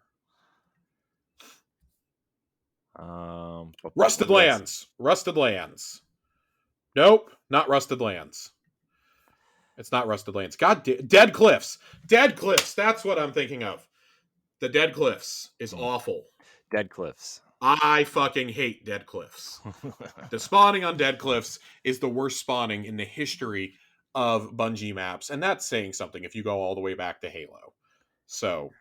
Rusted Lands. Rusted Lands. Nope, not Rusted Lands. It's not Rusted Lands. Dead Cliffs. Dead Cliffs. That's what I'm thinking of. The Dead Cliffs is awful. Dead Cliffs. I fucking hate Dead Cliffs. The spawning on Dead Cliffs is the worst spawning in the history of Bungie maps, and that's saying something if you go all the way back to Halo. So,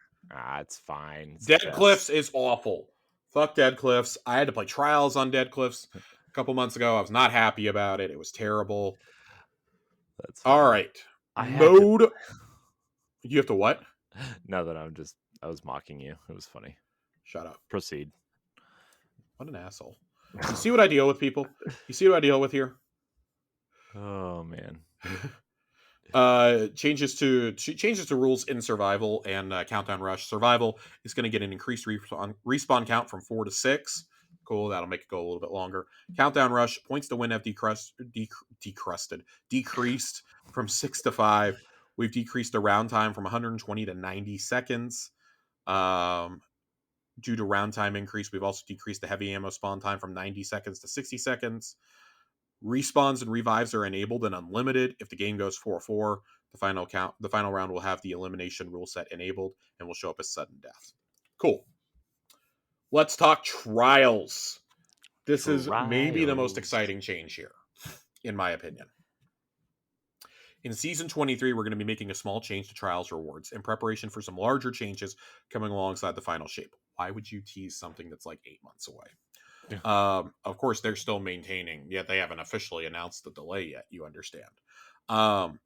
it's fine. It's Dead Cliffs is awful. Fuck Dead Cliffs. I had to play Trials on Dead Cliffs a couple months ago. I was not happy about it. It was terrible. That's all right. Mode. You have to what? No, that I was mocking you. It was funny. Shut up. Proceed. What an asshole. You see what I deal with, people? You see what I deal with here? Oh man. Changes to rules in Survival and Countdown Rush. Survival is going to get an increased respawn count from 4 to 6. Cool, that'll make it go a little bit longer. Countdown Rush, points to win have decreased from 6 to 5. We've decreased the round time from 120 to 90 seconds. Due to round time increase, we've also decreased the heavy ammo spawn time from 90 seconds to 60 seconds. Respawns and revives are enabled and unlimited. If the game goes 4-4, the final round will have the elimination rule set enabled and will show up as sudden death. Cool. Let's talk trials. This is maybe the most Trials. exciting change here, in my opinion. In Season 23, we're going to be making a small change to Trials rewards in preparation for some larger changes coming alongside the final shape. Why would you tease something that's like 8 months away? Of course, they're still maintaining, yet they haven't officially announced the delay yet, you understand.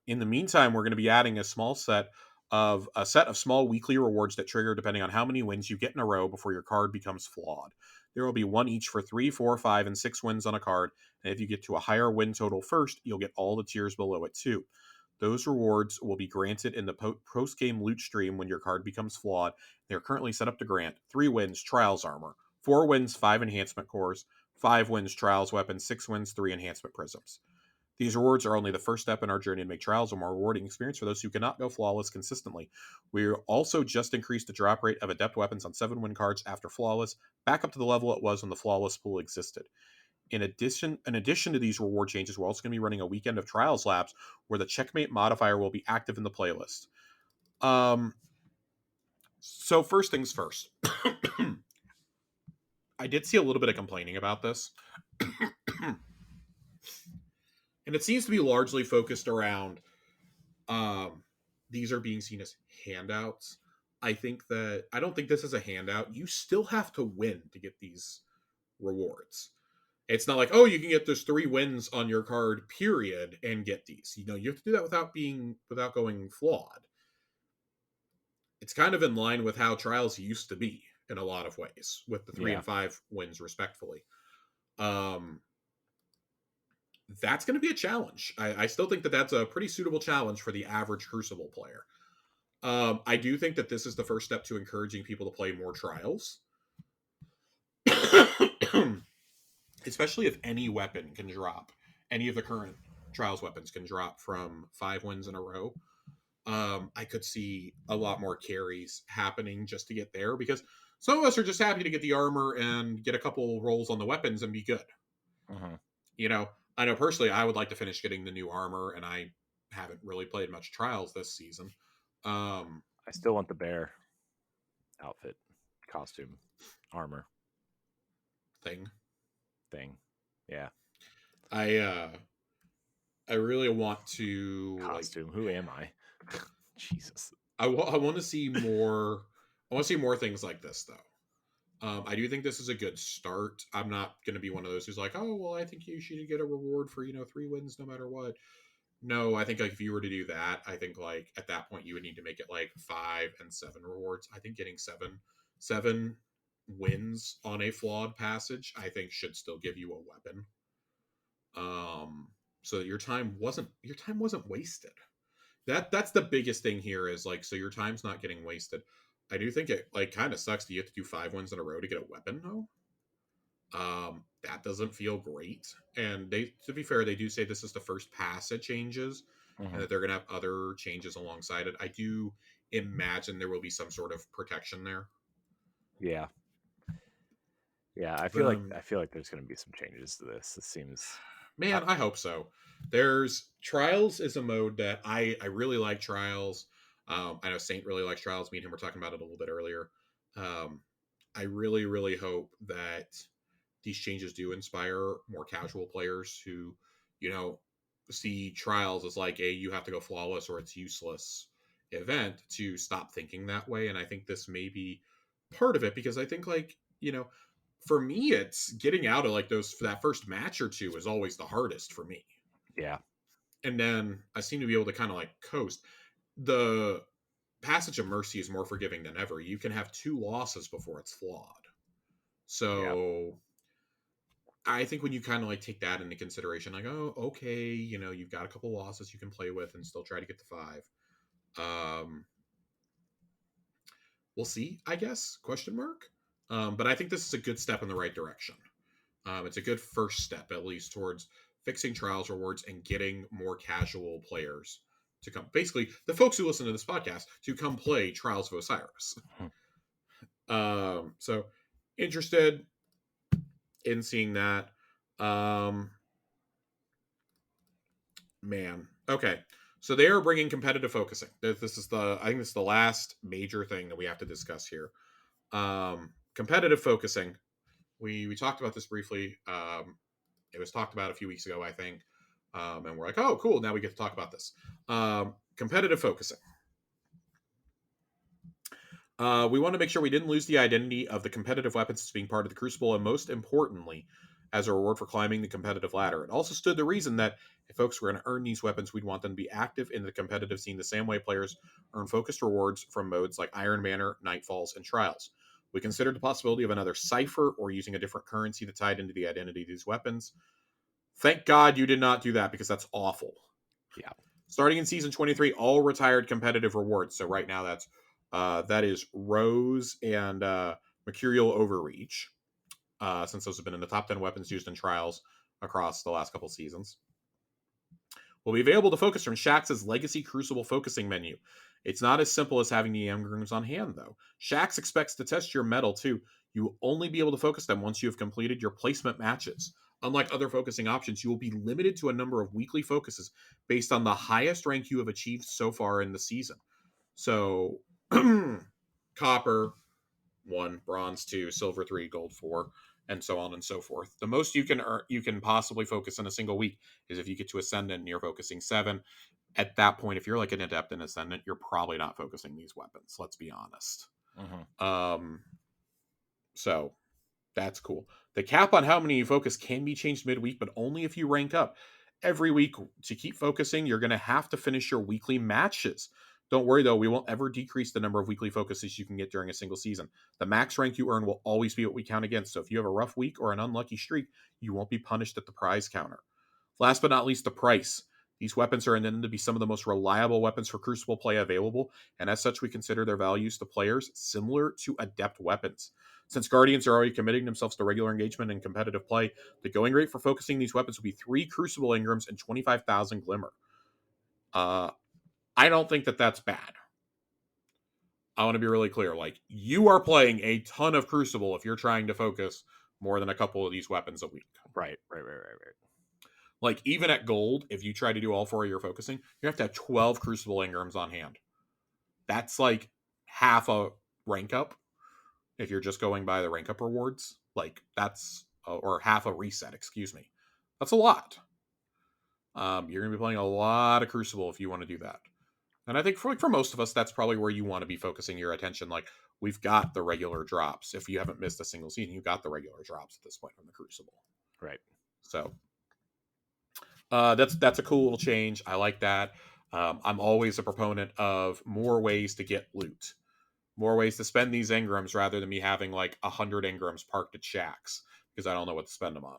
In the meantime, we're going to be adding a set of small weekly rewards that trigger depending on how many wins you get in a row before your card becomes flawed. There will be one each for 3, 4, 5, and 6 wins on a card, and if you get to a higher win total first, you'll get all the tiers below it too. Those rewards will be granted in the post-game loot stream when your card becomes flawed. They are currently set up to grant 3 wins Trials Armor, 4 wins 5 Enhancement Cores, 5 wins Trials Weapons, 6 wins 3 Enhancement Prisms. These rewards are only the first step in our journey to make Trials a more rewarding experience for those who cannot go flawless consistently. We also just increased the drop rate of Adept Weapons on 7-win cards after Flawless, back up to the level it was when the Flawless pool existed. In addition to these reward changes, we're also going to be running a weekend of Trials Labs where the Checkmate modifier will be active in the playlist. So first things first. I did see a little bit of complaining about this. And it seems to be largely focused around these are being seen as handouts. I don't think this is a handout. You still have to win to get these rewards. It's not like, oh, you can get those 3 wins on your card, period, and get these. You have to do that without going flawed. It's kind of in line with how Trials used to be in a lot of ways, with the 3 and 5 wins respectfully. That's going to be a challenge. I still think that's a pretty suitable challenge for the average Crucible player. I do think that this is the first step to encouraging people to play more Trials. Especially if any weapon can drop. Any of the current Trials weapons can drop from 5 wins in a row. I could see a lot more carries happening just to get there, because some of us are just happy to get the armor and get a couple rolls on the weapons and be good. I know personally I would like to finish getting the new armor, and I haven't really played much Trials this season. I still want the bear outfit, costume, armor thing. Yeah. I really want to costume. Who am I? Jesus. I want to see more. I want to see more things like this, though. I do think this is a good start. I'm not going to be one of those who's like, oh, well, I think you should get a reward for 3 wins no matter what. No, I think if you were to do that, I think at that point you would need to make it 5 and 7 rewards. I think getting seven wins on a flawed passage, I think, should still give you a weapon. So that your time wasn't wasted. That's the biggest thing here is so your time's not getting wasted. I do think it kind of sucks that you have to do 5 wins in a row to get a weapon though. That doesn't feel great. And to be fair, they do say this is the first pass it changes, and that they're gonna have other changes alongside it. I do imagine there will be some sort of protection there. Yeah. I feel like there's gonna be some changes to this. This seems, man, I hope so. There's Trials is a mode that I really like. Trials. I know Saint really likes Trials. Me and him were talking about it a little bit earlier. I really, really hope that these changes do inspire more casual players who, see Trials as you have to go flawless or it's useless event, to stop thinking that way. And I think this may be part of it, because I think for me, it's getting out of that first match or two is always the hardest for me. Yeah. And then I seem to be able to kind of coast. The Passage of Mercy is more forgiving than ever. You can have 2 losses before it's flawed. So I think when you kind of take that into consideration, oh, okay, you've got a couple losses you can play with and still try to get to 5. We'll see, I guess, question mark. But I think this is a good step in the right direction. It's a good first step, at least, towards fixing Trials rewards and getting more casual players to come. Basically, the folks who listen to this podcast to come play Trials of Osiris. So, interested in seeing that. Man. Okay. So they are bringing competitive focusing. I think this is the last major thing that we have to discuss here. Competitive focusing we talked about this briefly. It was talked about a few weeks ago, I think, and we're like, oh, cool. Now we get to talk about this. Competitive focusing. We want to make sure we didn't lose the identity of the competitive weapons as being part of the Crucible, and most importantly, as a reward for climbing the competitive ladder. It also stood to reason that if folks were going to earn these weapons, we'd want them to be active in the competitive scene the same way players earn focused rewards from modes like Iron Banner, Nightfalls, and Trials. We considered the possibility of another cipher or using a different currency that tied into the identity of these weapons. Thank God you did not do that, because that's awful. Yeah. Starting in season 23, all retired competitive rewards. So right now that is Rose and Mercurial Overreach, since those have been in the top 10 weapons used in trials across the last couple seasons. Will be available to focus from Shaxx's Legacy Crucible focusing menu. It's not as simple as having the engrams on hand, though. Shaxx expects to test your metal, too. You will only be able to focus them once you have completed your placement matches. Unlike other focusing options, you will be limited to a number of weekly focuses based on the highest rank you have achieved so far in the season. So, copper 1, bronze 2, silver 3, gold 4, and so on and so forth. The most you can possibly focus in a single week is if you get to Ascendant and you're focusing 7. At that point, if you're like an Adept in Ascendant, you're probably not focusing these weapons. Let's be honest. So that's cool. The cap on how many you focus can be changed midweek, but only if you rank up. Every week, to keep focusing, you're going to have to finish your weekly matches. Don't worry, though, we won't ever decrease the number of weekly focuses you can get during a single season. The max rank you earn will always be what we count against, so if you have a rough week or an unlucky streak, you won't be punished at the prize counter. Last but not least, the price. These weapons are intended to be some of the most reliable weapons for Crucible play available, and as such, we consider their values to players similar to Adept weapons. Since Guardians are already committing themselves to regular engagement and competitive play, the going rate for focusing these weapons will be 3 Crucible Engrams and 25,000 Glimmer. I don't think that that's bad. I want to be really clear. Like, you are playing a ton of Crucible if you're trying to focus more than a couple of these weapons a week. Right. Like, even at gold, if you try to do all 4 of your focusing, you have to have 12 Crucible Engrams on hand. That's like half a rank up if you're just going by the rank up rewards. Like, that's or half a reset, excuse me. That's a lot. You're going to be playing a lot of Crucible if you want to do that. And I think for most of us, that's probably where you want to be focusing your attention. Like, we've got the regular drops. If you haven't missed a single season, you've got the regular drops at this point from the Crucible. Right. So that's a cool little change. I like that. I'm always a proponent of more ways to get loot, more ways to spend these engrams rather than me having like 100 engrams parked at Shaxx because I don't know what to spend them on.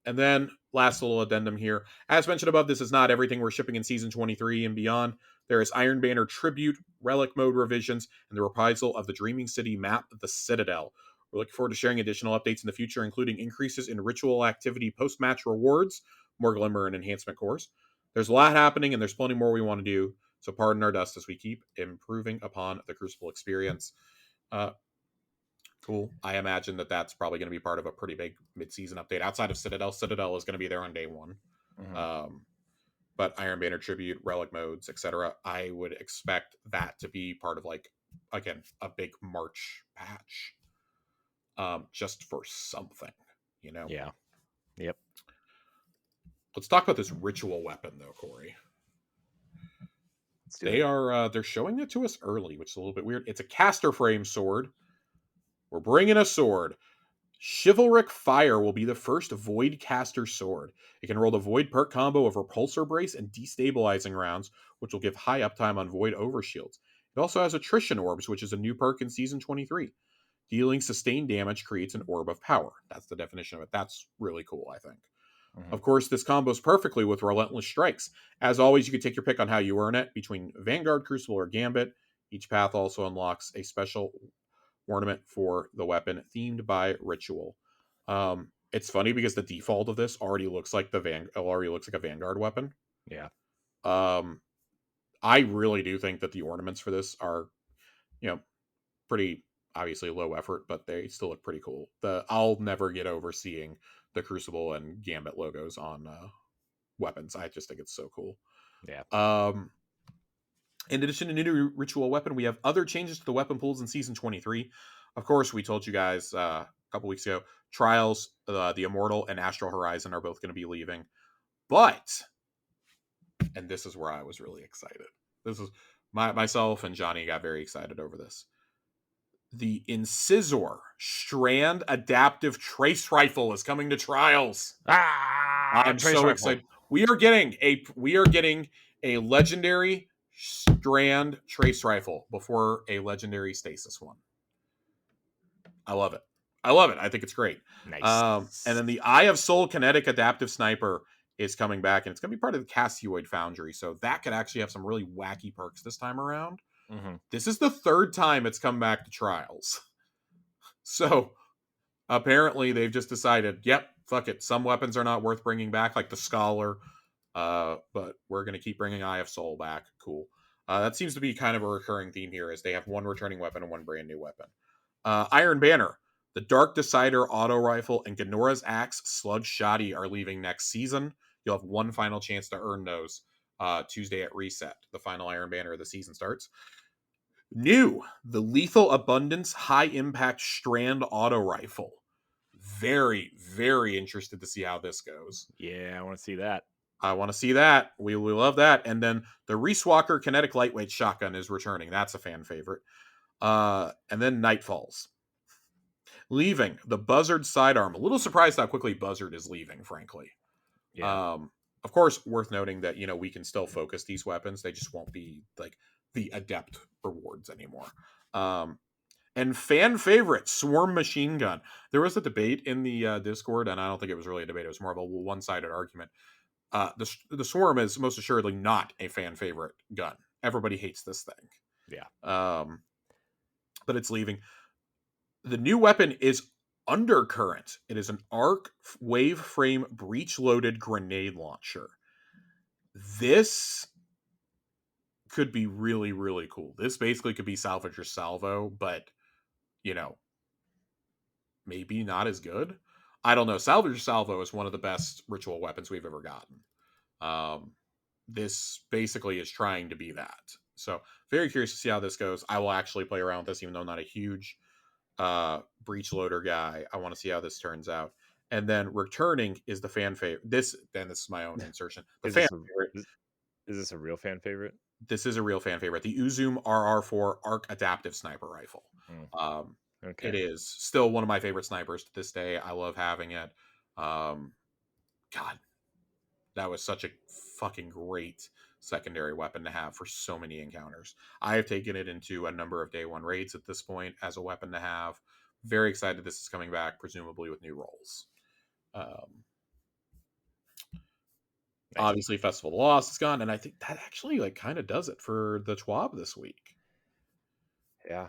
And then last little addendum here. As mentioned above, this is not everything we're shipping in season 23 and beyond. There is Iron Banner Tribute, Relic Mode revisions, and the reprisal of the Dreaming City map, The Citadel. We're looking forward to sharing additional updates in the future, including increases in ritual activity post-match rewards, more Glimmer and enhancement cores. There's a lot happening, and there's plenty more we want to do, so pardon our dust as we keep improving upon the Crucible experience. Cool. I imagine that that's probably going to be part of a pretty big mid-season update outside of Citadel. Citadel is going to be there on day 1. But Iron Banner Tribute, Relic Modes, etc., I would expect that to be part of, like, again, a big March patch. Just for something, you know? Yeah. Yep. Let's talk about this ritual weapon, though, Corey. They're showing it to us early, which is a little bit weird. It's a caster frame sword. We're bringing a sword. Chivalric Fire will be the first Void Caster sword. It can roll the Void perk combo of Repulsor Brace and Destabilizing Rounds, which will give high uptime on Void Overshields. It also has Attrition Orbs, which is a new perk in Season 23. Dealing sustained damage creates an Orb of Power. That's the definition of it. That's really cool, I think. Of course, this combos perfectly with Relentless Strikes. As always, you can take your pick on how you earn it between Vanguard, Crucible, or Gambit. Each path also unlocks a special ornament for the weapon themed by ritual. It's funny because the default of this already looks like a Vanguard weapon. Yeah. I really do think that the ornaments for this are, pretty obviously low effort, but they still look pretty cool. I'll never get over seeing the Crucible and Gambit logos on weapons. I just think it's so cool. Yeah. In addition to new ritual weapon, we have other changes to the weapon pools in season 23. Of course, we told you guys couple weeks ago. Trials, the Immortal, and Astral Horizon are both going to be leaving. But, and this is where I was really excited. This is myself and Johnny got very excited over this. The Incisor Strand Adaptive Trace Rifle is coming to Trials. I'm Trace so rifle. excited. We are getting a legendary Strand Trace Rifle before a legendary Stasis one. I love it. I love it. I think it's great. Nice. And then the Eye of Soul Kinetic Adaptive Sniper is coming back, and it's going to be part of the Cassioid Foundry. So that could actually have some really wacky perks this time around. Mm-hmm. This is the third time it's come back to Trials. So apparently they've just decided, yep, fuck it. Some weapons are not worth bringing back, like the Scholar. But we're going to keep bringing Eye of Soul back. Cool. That seems to be kind of a recurring theme here, is they have one returning weapon and one brand new weapon. Iron Banner, the Dark Decider auto rifle, and Ganora's Axe Sludge Shoddy are leaving next season. You'll have one final chance to earn those Tuesday at reset. The final Iron Banner of the season starts. New, the Lethal Abundance High Impact Strand auto rifle. Very, very interested to see how this goes. Yeah, I want to see that. I want to see that. We love that. And then the Reese Walker Kinetic Lightweight Shotgun is returning. That's a fan favorite. And then Night Falls. Leaving the Buzzard Sidearm. A little surprised how quickly Buzzard is leaving, frankly. Yeah. Of course, worth noting that, we can still focus these weapons. They just won't be like the adept rewards anymore. And fan favorite, Swarm Machine Gun. There was a debate in the Discord, and I don't think it was really a debate. It was more of a one-sided argument. The Swarm is most assuredly not a fan favorite gun. Everybody hates this thing. Yeah. But it's leaving. The new weapon is Undercurrent. It is an arc wave frame breech loaded grenade launcher. This could be really, really cool. This basically could be Salvage or Salvo, but maybe not as good. I don't know. Salvage or Salvo is one of the best ritual weapons we've ever gotten. This basically is trying to be that. So very curious to see how this goes. I will actually play around with this, even though I'm not a huge breach loader guy. I want to see how this turns out. And then returning is the fan favorite. This is my own insertion. Favorite. Is this a real fan favorite? This is a real fan favorite. The Uzum RR4 Arc Adaptive Sniper Rifle. Okay. It is still one of my favorite snipers to this day. I love having it. God, that was such a fucking great secondary weapon to have for so many encounters. I have taken it into a number of day one raids at this point as a weapon to have. Very excited this is coming back, presumably with new roles. Nice. Obviously, Festival of the Lost is gone, and I think that actually kind of does it for the TWAB this week. Yeah,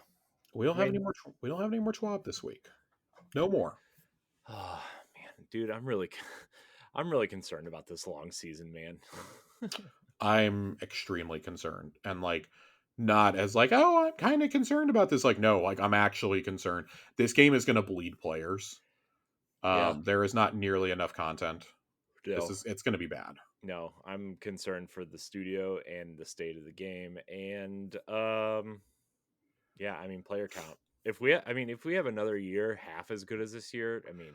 we don't have any more. We don't have any more TWAB this week. No more. Oh man, dude, I'm really concerned about this long season, man. I'm extremely concerned, and not as oh, I'm kind of concerned about this. No, I'm actually concerned. This game is going to bleed players. There is not nearly enough content. No. It's going to be bad. No, I'm concerned for the studio and the state of the game, and yeah, I mean player count. If we have another year half as good as this year, I mean,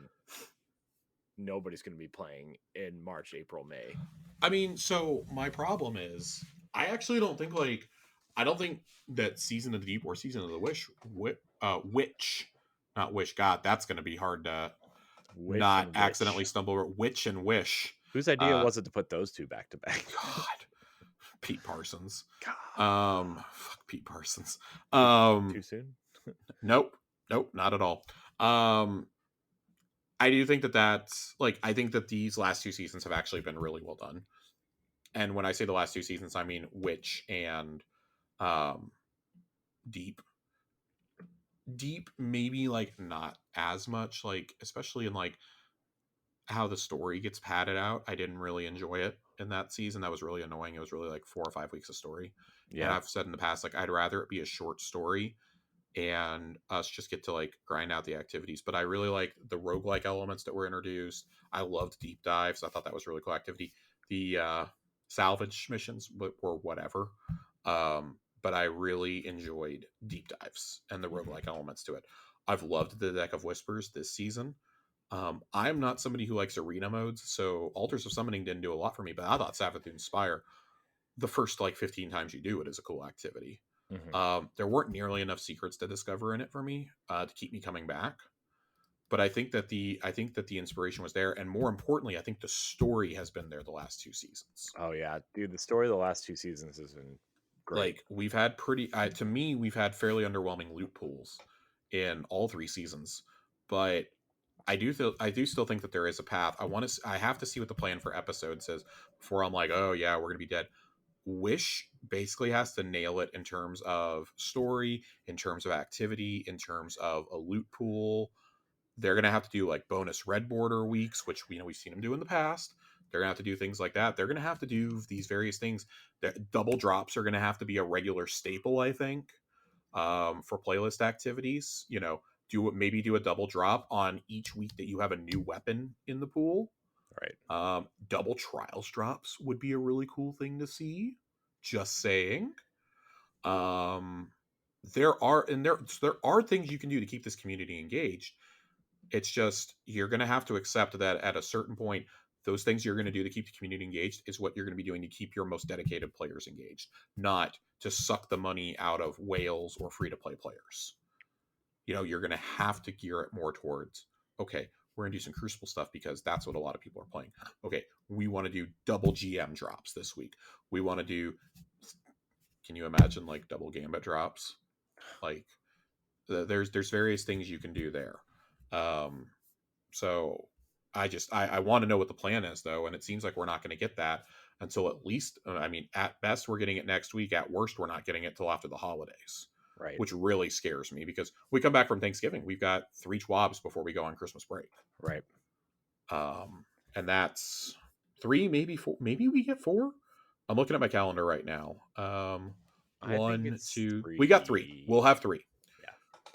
nobody's going to be playing in March, April, May. I mean, so my problem is, I actually don't think I don't think that Season of the Deep or Season of the Wish, not Wish. God, that's going to be hard to not accidentally stumble over. Witch and Wish. Whose idea was it to put those two back to back? God, Pete Parsons. God. Fuck Pete Parsons. Too soon? Nope, not at all. I do think that's I think that these last two seasons have actually been really well done. And when I say the last two seasons, I mean Witch and Deep. Deep, maybe not as much, especially in how the story gets padded out. I didn't really enjoy it in that season. That was really annoying. It was really 4 or 5 weeks of story. Yeah. And I've said in the past, I'd rather it be a short story and us just get to grind out the activities. But I really like the roguelike elements that were introduced. I loved deep dives. I thought that was really cool activity. The salvage missions were whatever. But I really enjoyed deep dives and the roguelike elements to it. I've loved the Deck of Whispers this season. I'm not somebody who likes arena modes, so Altars of Summoning didn't do a lot for me, but I thought Savathûn Spire, the first like 15 times you do it, is a cool activity. Mm-hmm. There weren't nearly enough secrets to discover in it for me to keep me coming back. But I think that the inspiration was there, and more importantly, I think the story has been there the last 2 seasons. Oh yeah, dude, the story of the last 2 seasons has been great. Like we've had to me, we've had fairly underwhelming loot pools in all 3 seasons, but I do still think that there is a path. I have to see what the plan for episodes is before I'm like, oh yeah, we're gonna be dead. Wish basically has to nail it in terms of story, in terms of activity, in terms of a loot pool. They're gonna have to do like bonus red border weeks, which we've seen them do in the past. They're gonna have to do things like that. They're gonna have to do these various things. Double drops are gonna have to be a regular staple, I think, for playlist activities. Do a double drop on each week that you have a new weapon in the pool. Right. Double trials drops would be a really cool thing to see. Just saying. Um, there are things you can do to keep this community engaged. It's just you're going to have to accept that at a certain point, those things you're going to do to keep the community engaged is what you're going to be doing to keep your most dedicated players engaged, not to suck the money out of whales or free to play players. You're going to have to gear it more towards, okay, we're going to do some Crucible stuff because that's what a lot of people are playing. Okay, we want to do double GM drops this week. We want to do, can you imagine like double Gambit drops? Like, there's various things you can do there. Um, so I want to know what the plan is though, and it seems like we're not going to get that until at least at best we're getting it next week. At worst, we're not getting it till after the holidays, Right. which really scares me because we come back from Thanksgiving, we've got 3 Schwabs before we go on Christmas break. Right. And that's 3, maybe 4, maybe we get 4. I'm looking at my calendar right now. I think One, it's 2, we got 3. 3. We'll have 3. Yeah.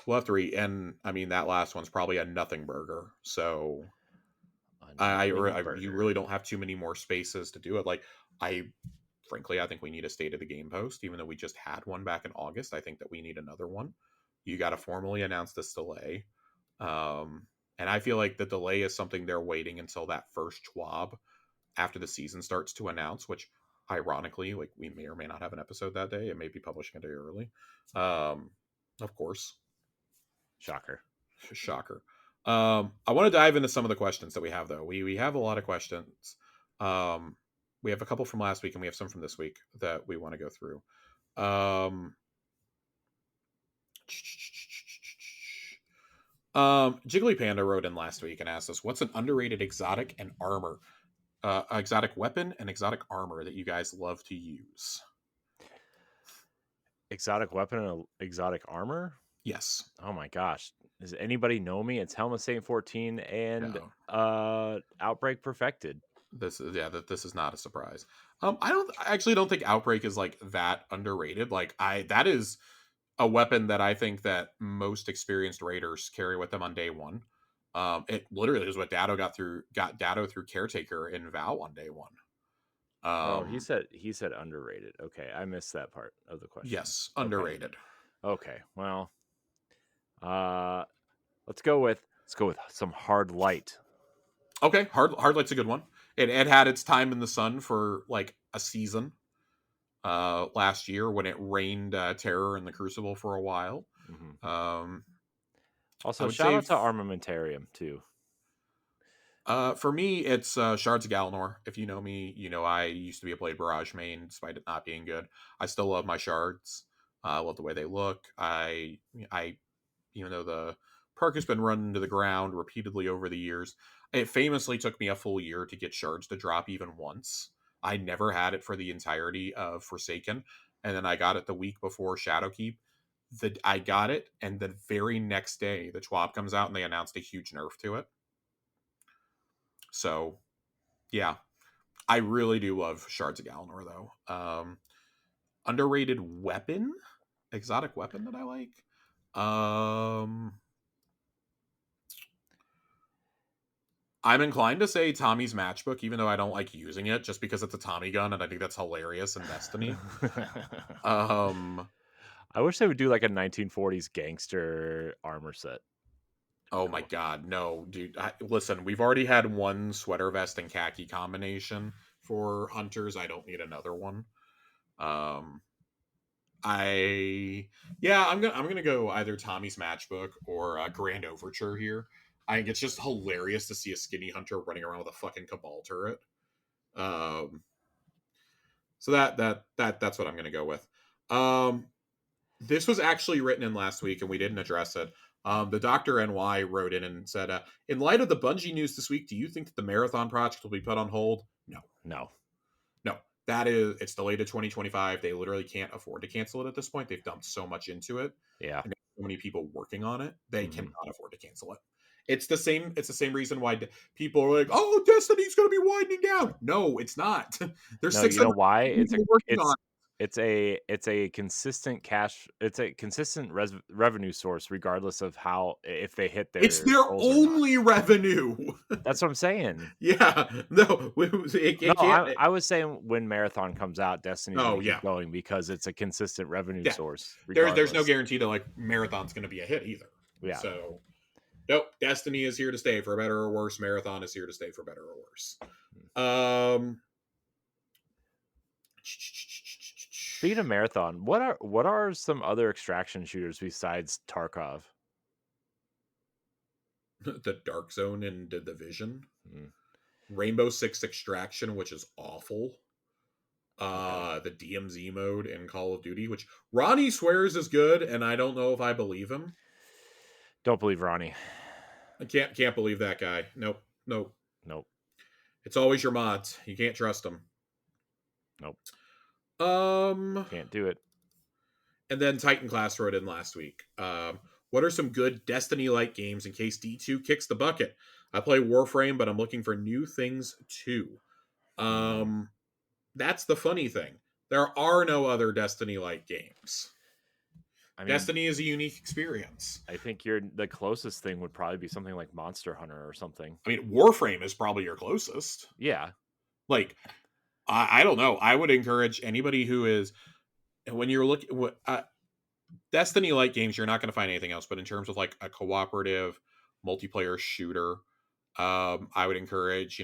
We'll have 3, and that last one's probably a nothing burger. So you really don't have too many more spaces to do it. Like frankly, I think we need a state of the game post, even though we just had one back in August. I think that we need another one. You got to formally announce this delay. And I feel like the delay is something they're waiting until that first Schwab after the season starts to announce, which ironically, like we may or may not have an episode that day. It may be publishing a day early. Of course. Shocker. I want to dive into some of the questions that we have, though. We have a lot of questions. We have a couple from last week, and we have some from this week that we want to go through. Jiggly Panda wrote in last week and asked us, "What's an underrated exotic and armor, exotic weapon and exotic armor that you guys love to use?" Exotic weapon and exotic armor? Yes. Oh my gosh. Does anybody know me? It's Helm of Saint 14 and Outbreak Perfected. This is not a surprise. I actually don't think Outbreak is like that underrated. Like that is a weapon that I think that most experienced raiders carry with them on day one. It literally is what got Dado through Caretaker in Val on day one. He said underrated. Okay, I missed that part of the question. Yes, underrated. Okay, well, let's go with some hard light. Okay, hard light's a good one. It had its time in the sun for like a season last year when it rained terror in the Crucible for a while. Mm-hmm. Also, shout out to Armamentarium too. For me, it's Shards of Galanor. If you know me, you know I used to be a Blade Barrage main, despite it not being good. I still love my shards. I love the way they look. Even though the perk has been run into the ground repeatedly over the years, it famously took me a full year to get shards to drop even once. I never had it for the entirety of Forsaken, and then I got it the week before Shadowkeep. I got it, and the very next day, the Schwab comes out and they announced a huge nerf to it. So, yeah, I really do love Shards of Galanor, though. Underrated weapon? Exotic weapon that I like? I'm inclined to say Tommy's matchbook, even though I don't like using it, just because it's a Tommy gun, and I think that's hilarious in Destiny. I wish they would do like a 1940s gangster armor set. Oh my No. god, no, dude. Listen, we've already had one sweater vest and khaki combination for hunters. I don't need another one. Um, I yeah, I'm gonna go either Tommy's Matchbook or Grand Overture here. I think it's just hilarious to see a skinny hunter running around with a fucking cabal turret. Um, so that's what I'm gonna go with. Um, this was actually written in last week, and we didn't address it. The Doctor NY wrote in and said, "In light of the Bungie news this week, do you think that the marathon project will be put on hold?" No, No. no. That is, it's delayed to 2025. They literally can't afford to cancel it at this point. They've dumped so much into it, Yeah. and there's so many people working on it. They Hmm. cannot afford to cancel it. It's the same. It's the same reason why people are like, "Oh, Destiny's going to be winding down." No, it's not. There's No, you know 600 why? people working on It's a consistent cash. It's a consistent revenue source, regardless of how if they hit it. It's their their goals or not. only revenue. That's what I'm saying. Yeah, no, No, it can't. I was saying when Marathon comes out, Destiny's Oh gonna keep yeah, going because it's a consistent revenue yeah. source There's no regardless. guarantee that like Marathon's going to be a hit either. Yeah. So nope, Destiny is here to stay for better or worse. Marathon is here to stay for better or worse. Um, Speaking of Marathon, what are some other extraction shooters besides Tarkov? the Dark Zone and the Division, Mm, Rainbow Six Extraction, which is awful. okay. The DMZ mode in Call of Duty, which Ronnie swears is good, and I don't know if I believe him. Don't believe Ronnie. I can't believe that guy. Nope, nope. Nope. It's always your mods. You can't trust them. Nope. Um, Can't do it. and then Titan Class wrote in last week. What are some good Destiny-like games in case D2 kicks the bucket? I play Warframe, but I'm looking for new things too. Mm, Um, that's the funny thing. There are no other Destiny-like games. I mean, Destiny is a unique experience. I think you're the closest thing would probably be something like Monster Hunter or something. I mean, Warframe is probably your closest. Yeah. Like, I don't know. I would encourage anybody who is when you're looking Destiny like games, you're not going to find anything else. But in terms of like a cooperative multiplayer shooter, I would encourage.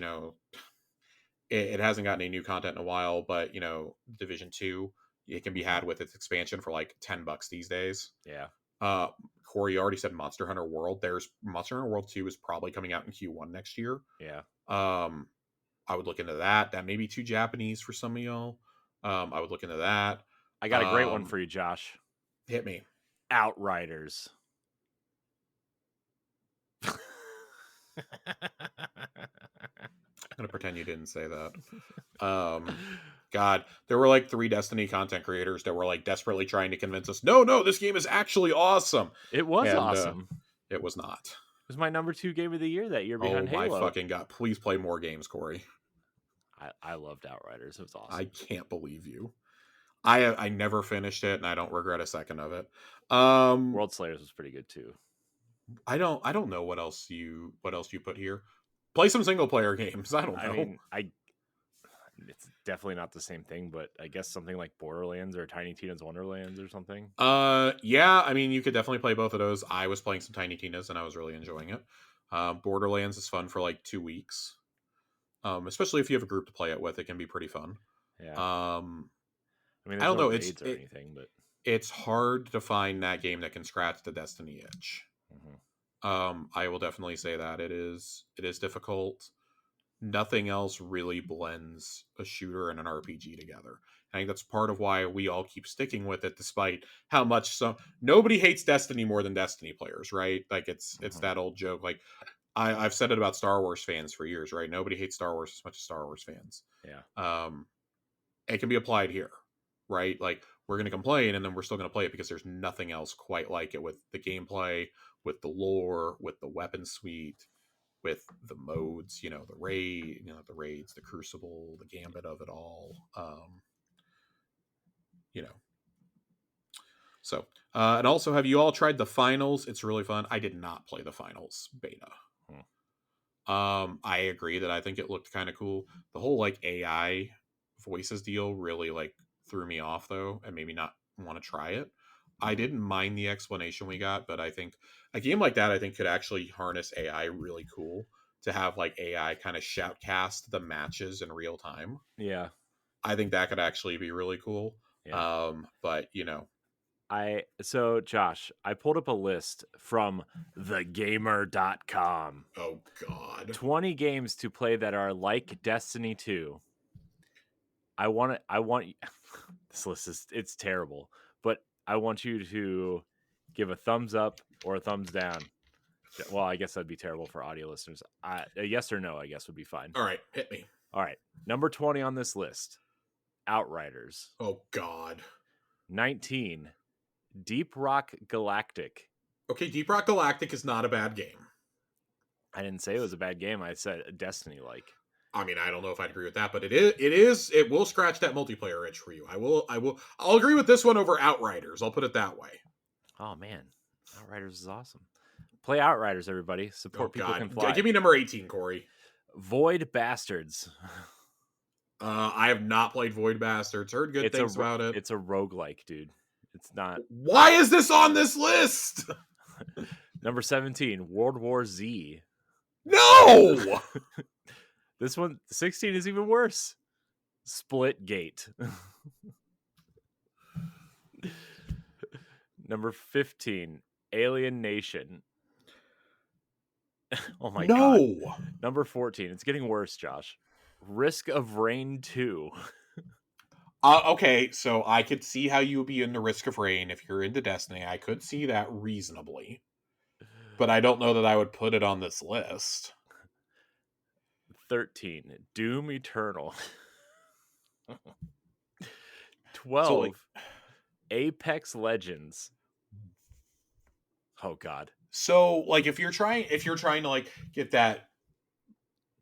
It hasn't gotten any new content in a while, but Division 2, it can be had with its expansion for like $10 these days. Yeah. Uh, Corey already said Monster Hunter World. There's Monster Hunter World 2 is probably coming out in Q1 next year. Yeah. Um, I would look into that. That may be too Japanese for some of y'all. I would look into that. I got a great one for you, Josh. Hit me. Outriders. I'm gonna pretend you didn't say that. God, there were like 3 Destiny content creators that were like desperately trying to convince us, no, this game is actually awesome, It was and awesome. it was not. It was my number 2 game of the year that year Oh behind my Halo. fucking god! Please play more games, Corey. I loved Outriders. It was I awesome. can't believe you. I never finished it, and I don't regret a second of it. World Slayers was pretty good too. I don't know what else you put here. Play some single player games. I don't I know. mean, it's definitely not the same thing, but I guess something like Borderlands or Tiny Tina's Wonderlands or something. Yeah, I mean, you could definitely play both of those. I was playing some Tiny Tina's and I was really enjoying it. Borderlands is fun for like 2 weeks. Especially if you have a group to play it with, it can be pretty fun. Yeah. Um, I mean, I there's don't no know. raids or anything, but It's hard to find that game that can scratch the Destiny itch. mhm. I will definitely say that it is difficult. Nothing else really blends a shooter and an RPG together. I think that's part of why we all keep sticking with it, despite how much nobody hates Destiny more than Destiny players, right? Like it's Mhm. that old joke. Like I've said it about Star Wars fans for years, right? Nobody hates Star Wars as much as Star Wars fans. Yeah. Um, it can be applied here, right? Like we're going to complain and then we're still going to play it because there's nothing else quite like it with the gameplay, with the lore, with the weapon suite, with the modes, the raids, the crucible, the gambit of it all. You know. So, and also, have you all tried the finals? It's really fun. I did not play the finals beta. Hmm. I agree that I think it looked kind of cool. The whole like AI voices deal really like threw me off though, and maybe not want to try it. I didn't mind the explanation we got, but I think a game like that, I think, could actually harness AI really cool to have like AI kind of shoutcast the matches in real time. Yeah. I think that could actually be really cool. Yeah. But you know, So Josh, I pulled up a list from thegamer.com. oh god. 20 games to play that are like Destiny 2. I want this list is it's terrible, but I want you to give a thumbs up or a thumbs down. Well, I guess that'd be terrible for audio listeners. A yes or no, I guess, would be fine. All right, hit me. All right. Number 20 on this list, Outriders. Oh god. 19, Deep Rock Galactic. Okay, Deep Rock Galactic is not a bad game. I didn't say it was a bad game. I said Destiny like. I mean, I don't know if I'd agree with that, but it will scratch that multiplayer itch for you. I'll agree with this one over Outriders. I'll put it that way. Oh man, Outriders is awesome. Play Outriders, everybody. Support People Can Fly. Give me number 18, Corey. Void Bastards. I have not played Void Bastards. Heard good things about it. It's a roguelike, dude. It's not. Why is this on this list? Number 17, World War Z. No! This one, 16 is even worse. Splitgate. Number 15, Alien Nation. Oh my god. Number 14, it's getting worse, Josh. Risk of Rain 2. Okay, so I could see how you would be into Risk of Rain if you're into Destiny. I could see that reasonably. But I don't know that I would put it on this list. 13, Doom Eternal. 12, Apex Legends. Oh god. So like if you're trying to like get that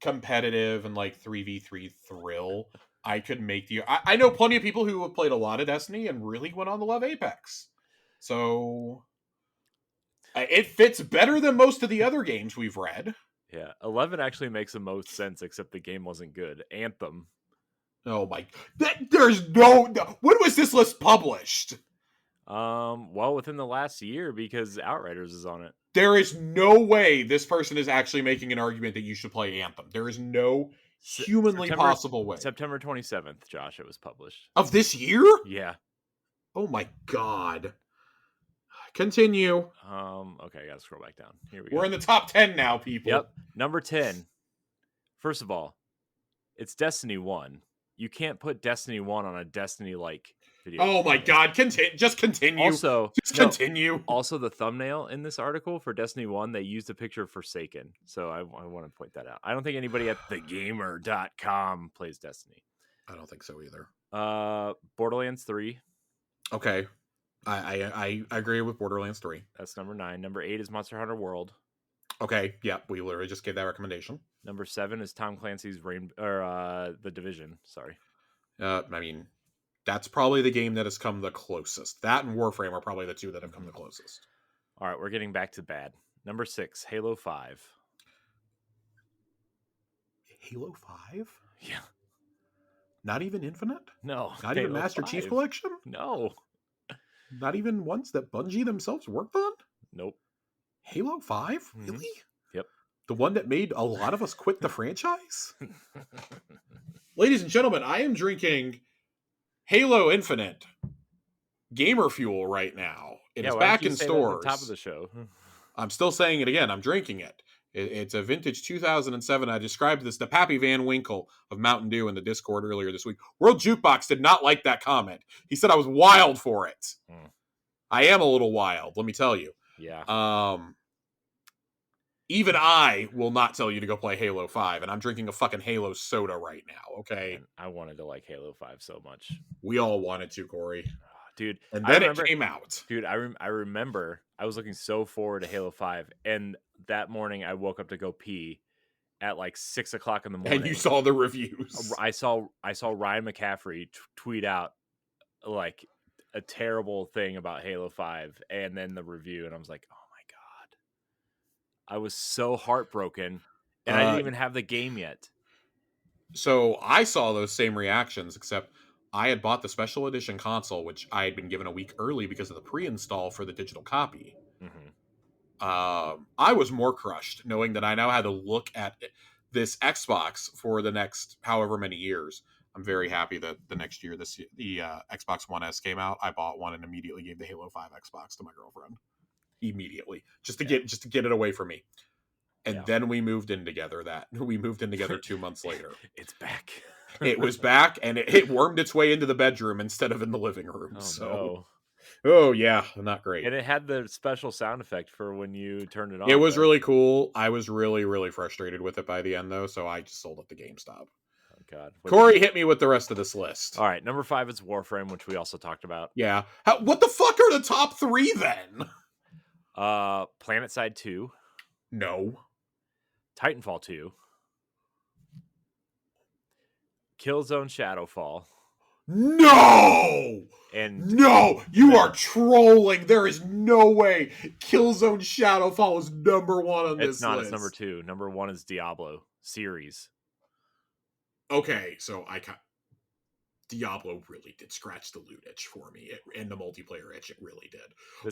competitive and like 3v3 thrill, I could make the I know plenty of people who have played a lot of Destiny and really went on to love Apex. So it fits better than most of the other games we've read. Yeah, 11 actually makes the most sense, except the game wasn't good. Anthem. Oh my! There's no. When was this list published? Well, within the last year, because Outriders is on it. There is no way this person is actually making an argument that you should play Anthem. There is no humanly possible way. September 27th, Josh, it was published. Of this year? Yeah. Oh my god. Continue. Okay, I gotta scroll back down. Here we go. We're in the top 10 now, people. Yep. Number 10. First of all, it's Destiny 1. You can't put Destiny 1 on a Destiny-like video. Oh my god, just continue. Also, continue. Also, the thumbnail in this article for Destiny 1, they used a picture of Forsaken. So I want to point that out. I don't think anybody at thegamer.com plays Destiny. I don't think so either. Borderlands 3. Okay. I agree with Borderlands 3. That's number 9. Number 8 is Monster Hunter World. Okay, yeah, we literally just gave that recommendation. Number 7 is Tom Clancy's The Division. Sorry. I mean, that's probably the game that has come the closest. That and Warframe are probably the two that have come the closest. All right, we're getting back to bad. Number 6, Halo 5. Halo 5? Yeah. Not even Infinite? No. Not even Master Chief Collection? No. Not even ones that Bungie themselves worked on? Nope. Halo 5? Mm-hmm. Really? Yep. The one that made a lot of us quit the franchise? Ladies and gentlemen, I am drinking Halo Infinite Gamer Fuel right now. It is back in stores. Top of the show. I'm still saying it again. I'm drinking it. It's a vintage 2007. I described this the Pappy Van Winkle of Mountain Dew in the Discord earlier this week. World Jukebox did not like that comment. He said I was wild for it. I am a little wild, let me tell you. Yeah. Even I will not tell you to go play Halo 5, and I'm drinking a fucking Halo soda right now, okay? Man, I wanted to like Halo 5 so much. We all wanted to, Corey. Dude. And then it came out. Dude, I remember I was looking so forward to Halo 5, and that morning I woke up to go pee at like 6 o'clock in the morning. And you saw the reviews. I saw Ryan McCaffrey tweet out like a terrible thing about Halo 5 and then the review, and I was like, oh my god. I was so heartbroken, and I didn't even have the game yet. So I saw those same reactions, except I had bought the special edition console, which I had been given a week early because of the pre-install for the digital copy. Mm-hmm. I was more crushed knowing that I now had to look at this Xbox for the next however many years. I'm very happy that the next year the Xbox One S came out. I bought one and immediately gave the Halo 5 Xbox to my girlfriend. Immediately. Just to get it away from me. And then we moved in together 2 months later. It's back. It was back, and it wormed its way into the bedroom instead of in the living room. No. Oh yeah, not great. And it had the special sound effect for when you turned it on. It was really cool. I was really, really frustrated with it by the end, though, so I just sold it to GameStop. Oh God. Corey, hit me with the rest of this list. All right, number 5 is Warframe, which we also talked about. Yeah. What the fuck are the top 3 then? PlanetSide 2. No. Titanfall 2. Killzone Shadowfall. No! And no! You are trolling. There is no way Killzone Shadowfall is number 1 on this list. It's not. It's number 2. Number 1 is Diablo series. Okay, so Diablo really did scratch the loot itch for me, and the multiplayer itch, it really did.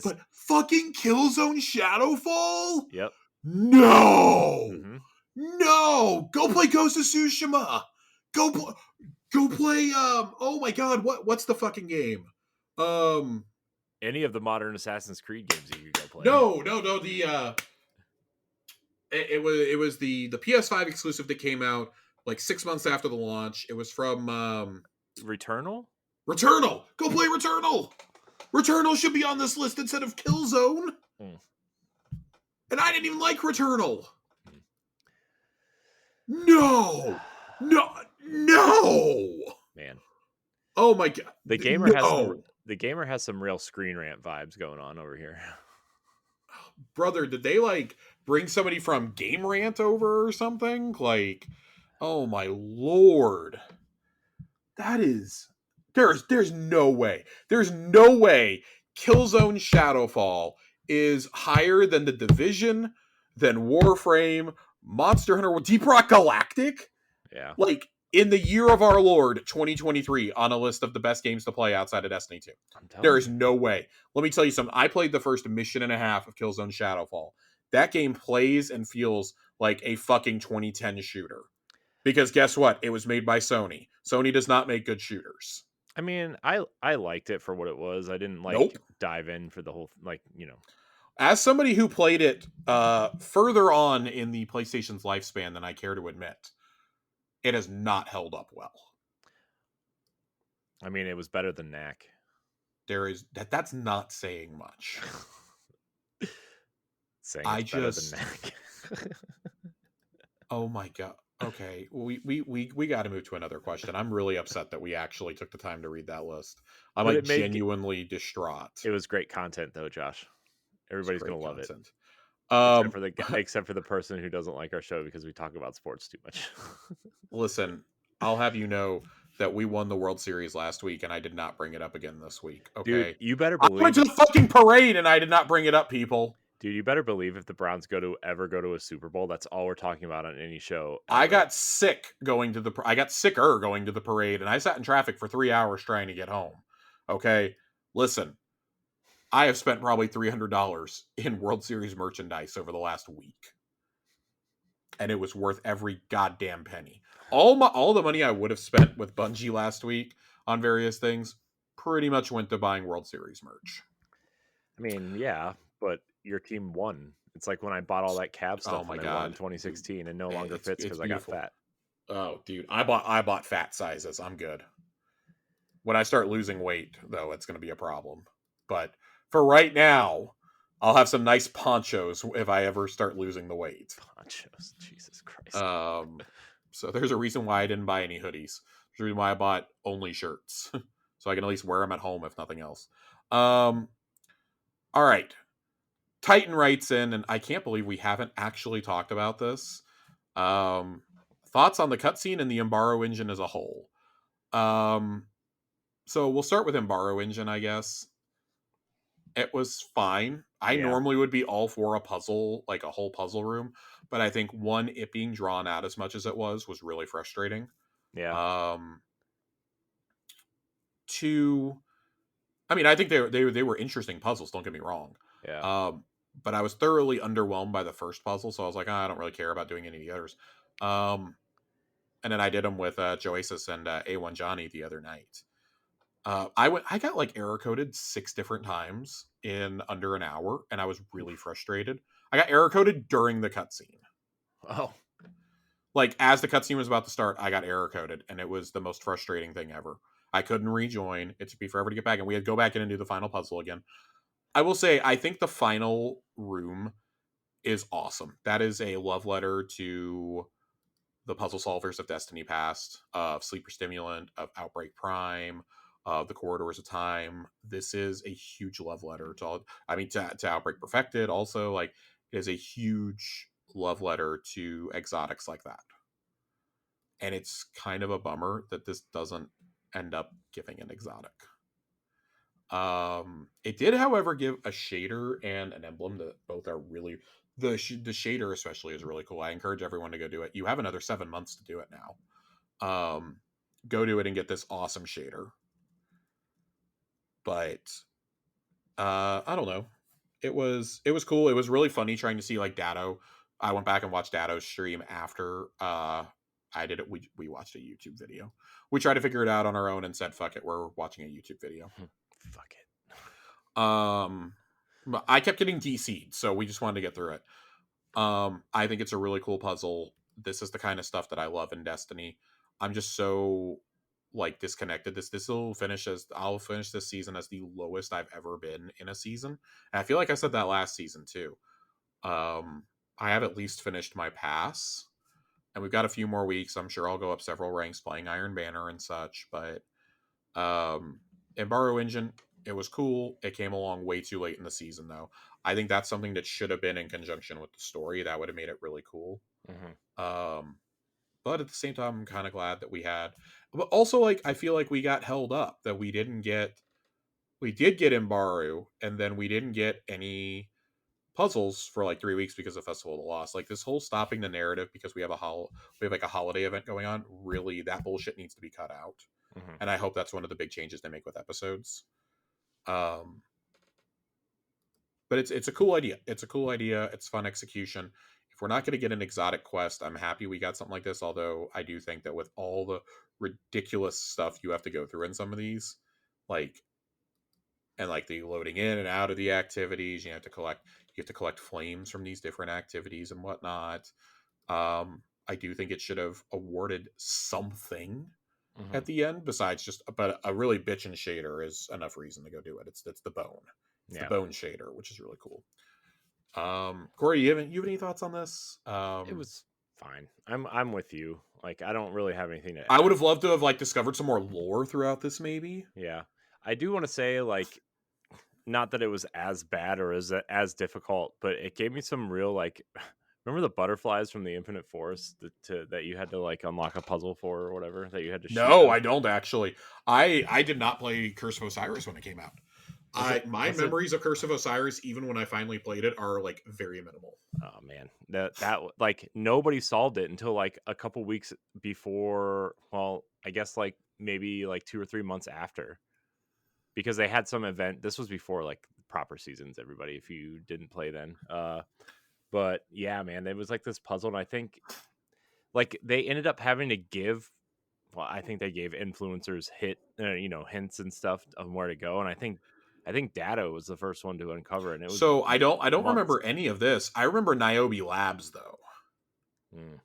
But fucking Killzone Shadowfall? Yep. No! Mm-hmm. No! Go play Ghost of Tsushima! Go play, oh my god, what's the fucking game? Any of the modern Assassin's Creed games you could go play. No, it was the PS5 exclusive that came out like 6 months after the launch. It was from Returnal? Go play Returnal! Returnal should be on this list instead of Killzone. And I didn't even like Returnal. No! Man. Oh my god. The gamer has some real Screen Rant vibes going on over here. Brother, did they like bring somebody from Game Rant over or something? Like, oh my lord. That is there's no way. There's no way Killzone Shadowfall is higher than The Division, than Warframe, Monster Hunter, Deep Rock Galactic. Yeah. Like, in the year of our Lord, 2023, on a list of the best games to play outside of Destiny 2. There is no way. Let me tell you something. I played the first mission and a half of Killzone Shadowfall. That game plays and feels like a fucking 2010 shooter. Because guess what? It was made by Sony. Sony does not make good shooters. I mean, I liked it for what it was. I didn't dive in for the whole, As somebody who played it further on in the PlayStation's lifespan than I care to admit, it has not held up well. I mean, it was better than Knack. That's not saying much. Saying it's better than Knack. Oh my god. Okay, we got to move to another question. I'm really upset that we actually took the time to read that list. I'm genuinely distraught. It was great content, though, Josh. Everybody's gonna love it. Except for the person who doesn't like our show because we talk about sports too much. Listen, I'll have you know that we won the World Series last week, and I did not bring it up again this week. Okay, dude, you better believe. I went to the fucking parade, and I did not bring it up, people. Dude, you better believe if the Browns ever go to a Super Bowl, that's all we're talking about on any show. Ever. I got sicker going to the parade, and I sat in traffic for 3 hours trying to get home. Okay, listen, I have spent probably $300 in World Series merchandise over the last week, and it was worth every goddamn penny. All the money I would have spent with Bungie last week on various things pretty much went to buying World Series merch. I mean, yeah, but your team won. It's like when I bought all that Cavs stuff when I won in 2016 and no longer fits because I got fat. Oh, dude, I bought fat sizes. I'm good. When I start losing weight, though, it's going to be a problem. But for right now, I'll have some nice ponchos if I ever start losing the weight. Ponchos, Jesus Christ. So there's a reason why I didn't buy any hoodies. There's a reason why I bought only shirts. So I can at least wear them at home, if nothing else. All right. Titan writes in, and I can't believe we haven't actually talked about this. Thoughts on the cutscene and the Embaro engine as a whole. So we'll start with Embaro engine, I guess. It was fine. I normally would be all for a puzzle, like a whole puzzle room, but I think it being drawn out as much as it was really frustrating. Yeah. too. I mean, I think they were interesting puzzles. Don't get me wrong. Yeah. Um, but I was thoroughly underwhelmed by the first puzzle, so I was like, I don't really care about doing any of the others. Um, and then I did them with Joasis and A1 Johnny the other night. I got like error coded 6 different times in under an hour, and I was really Oof. frustrated. I got error coded during the cutscene. Oh. Like as the cutscene was about to start, I got error coded, and it was the most frustrating thing ever. I couldn't rejoin. It took me forever to get back, and we had to go back in and do the final puzzle again. I will say, I think the final room is awesome. That is a love letter to the puzzle solvers of Destiny Past, of Sleeper Stimulant, of Outbreak Prime, of the Corridors of Time. This is a huge love letter to all. I mean, to Outbreak Perfected. Also, like, it is a huge love letter to exotics like that. And it's kind of a bummer that this doesn't end up giving an exotic. It did, however, give a shader and an emblem that both are really the shader especially is really cool. I encourage everyone to go do it. You have another 7 months to do it now. Go do it and get this awesome shader. But I don't know. It was cool. It was really funny trying to see like Datto. I went back and watched Datto's stream after I did it. We watched a YouTube video. We tried to figure it out on our own and said, "Fuck it, we're watching a YouTube video." Fuck it. But I kept getting DC'd, so we just wanted to get through it. I think it's a really cool puzzle. This is the kind of stuff that I love in Destiny. I'm just so like disconnected. I'll finish this season as the lowest I've ever been in a season. And I feel like I said that last season too. I have at least finished my pass, and we've got a few more weeks. I'm sure I'll go up several ranks playing Iron Banner and such. But Embargo Engine, it was cool. It came along way too late in the season, though. I think that's something that should have been in conjunction with the story. That would have made it really cool. Mm-hmm. But at the same time, I'm kind of glad that we had. But also, like, I feel like we got held up that we didn't get. We did get Embaru, and then we didn't get any puzzles for like 3 weeks because of Festival of the Lost. Like this whole stopping the narrative because we have like a holiday event going on. Really, that bullshit needs to be cut out. Mm-hmm. And I hope that's one of the big changes they make with episodes. Um, but it's a cool idea. It's a cool idea. It's fun execution. If we're not going to get an exotic quest, I'm happy we got something like this. Although I do think that with all the ridiculous stuff you have to go through in some of these, like and like the loading in and out of the activities, you have to collect flames from these different activities and whatnot. I do think it should have awarded something Mm-hmm. at the end besides just but a really bitchin' shader is enough reason to go do it. It's the bone. It's the Yeah. bone shader, which is really cool. Corey, you have any thoughts on this? It was fine. I'm with you. Like I don't really have anything to I would add. have loved to have like discovered some more lore throughout this, maybe. Yeah. I do want to say like not that it was as bad or as difficult, but it gave me some real like remember the butterflies from the Infinite Forest that you had to like unlock a puzzle for or whatever that you had to shoot No, them? I don't actually. I did not play Curse of Osiris when it came out. My Was it memories of Curse of Osiris, even when I finally played it, are like very minimal. Oh man, like nobody solved it until like a couple weeks before. Well, I guess like maybe like 2 or 3 months after, because they had some event. This was before like proper seasons. Everybody, if you didn't play then, but yeah, man, it was like this puzzle, and I think like they ended up having to give. Well, I think they gave influencers hints and stuff of where to go, and I think Datto was the first one to uncover it, and it was So I don't months. remember any of this. I remember Niobe Labs though Mm,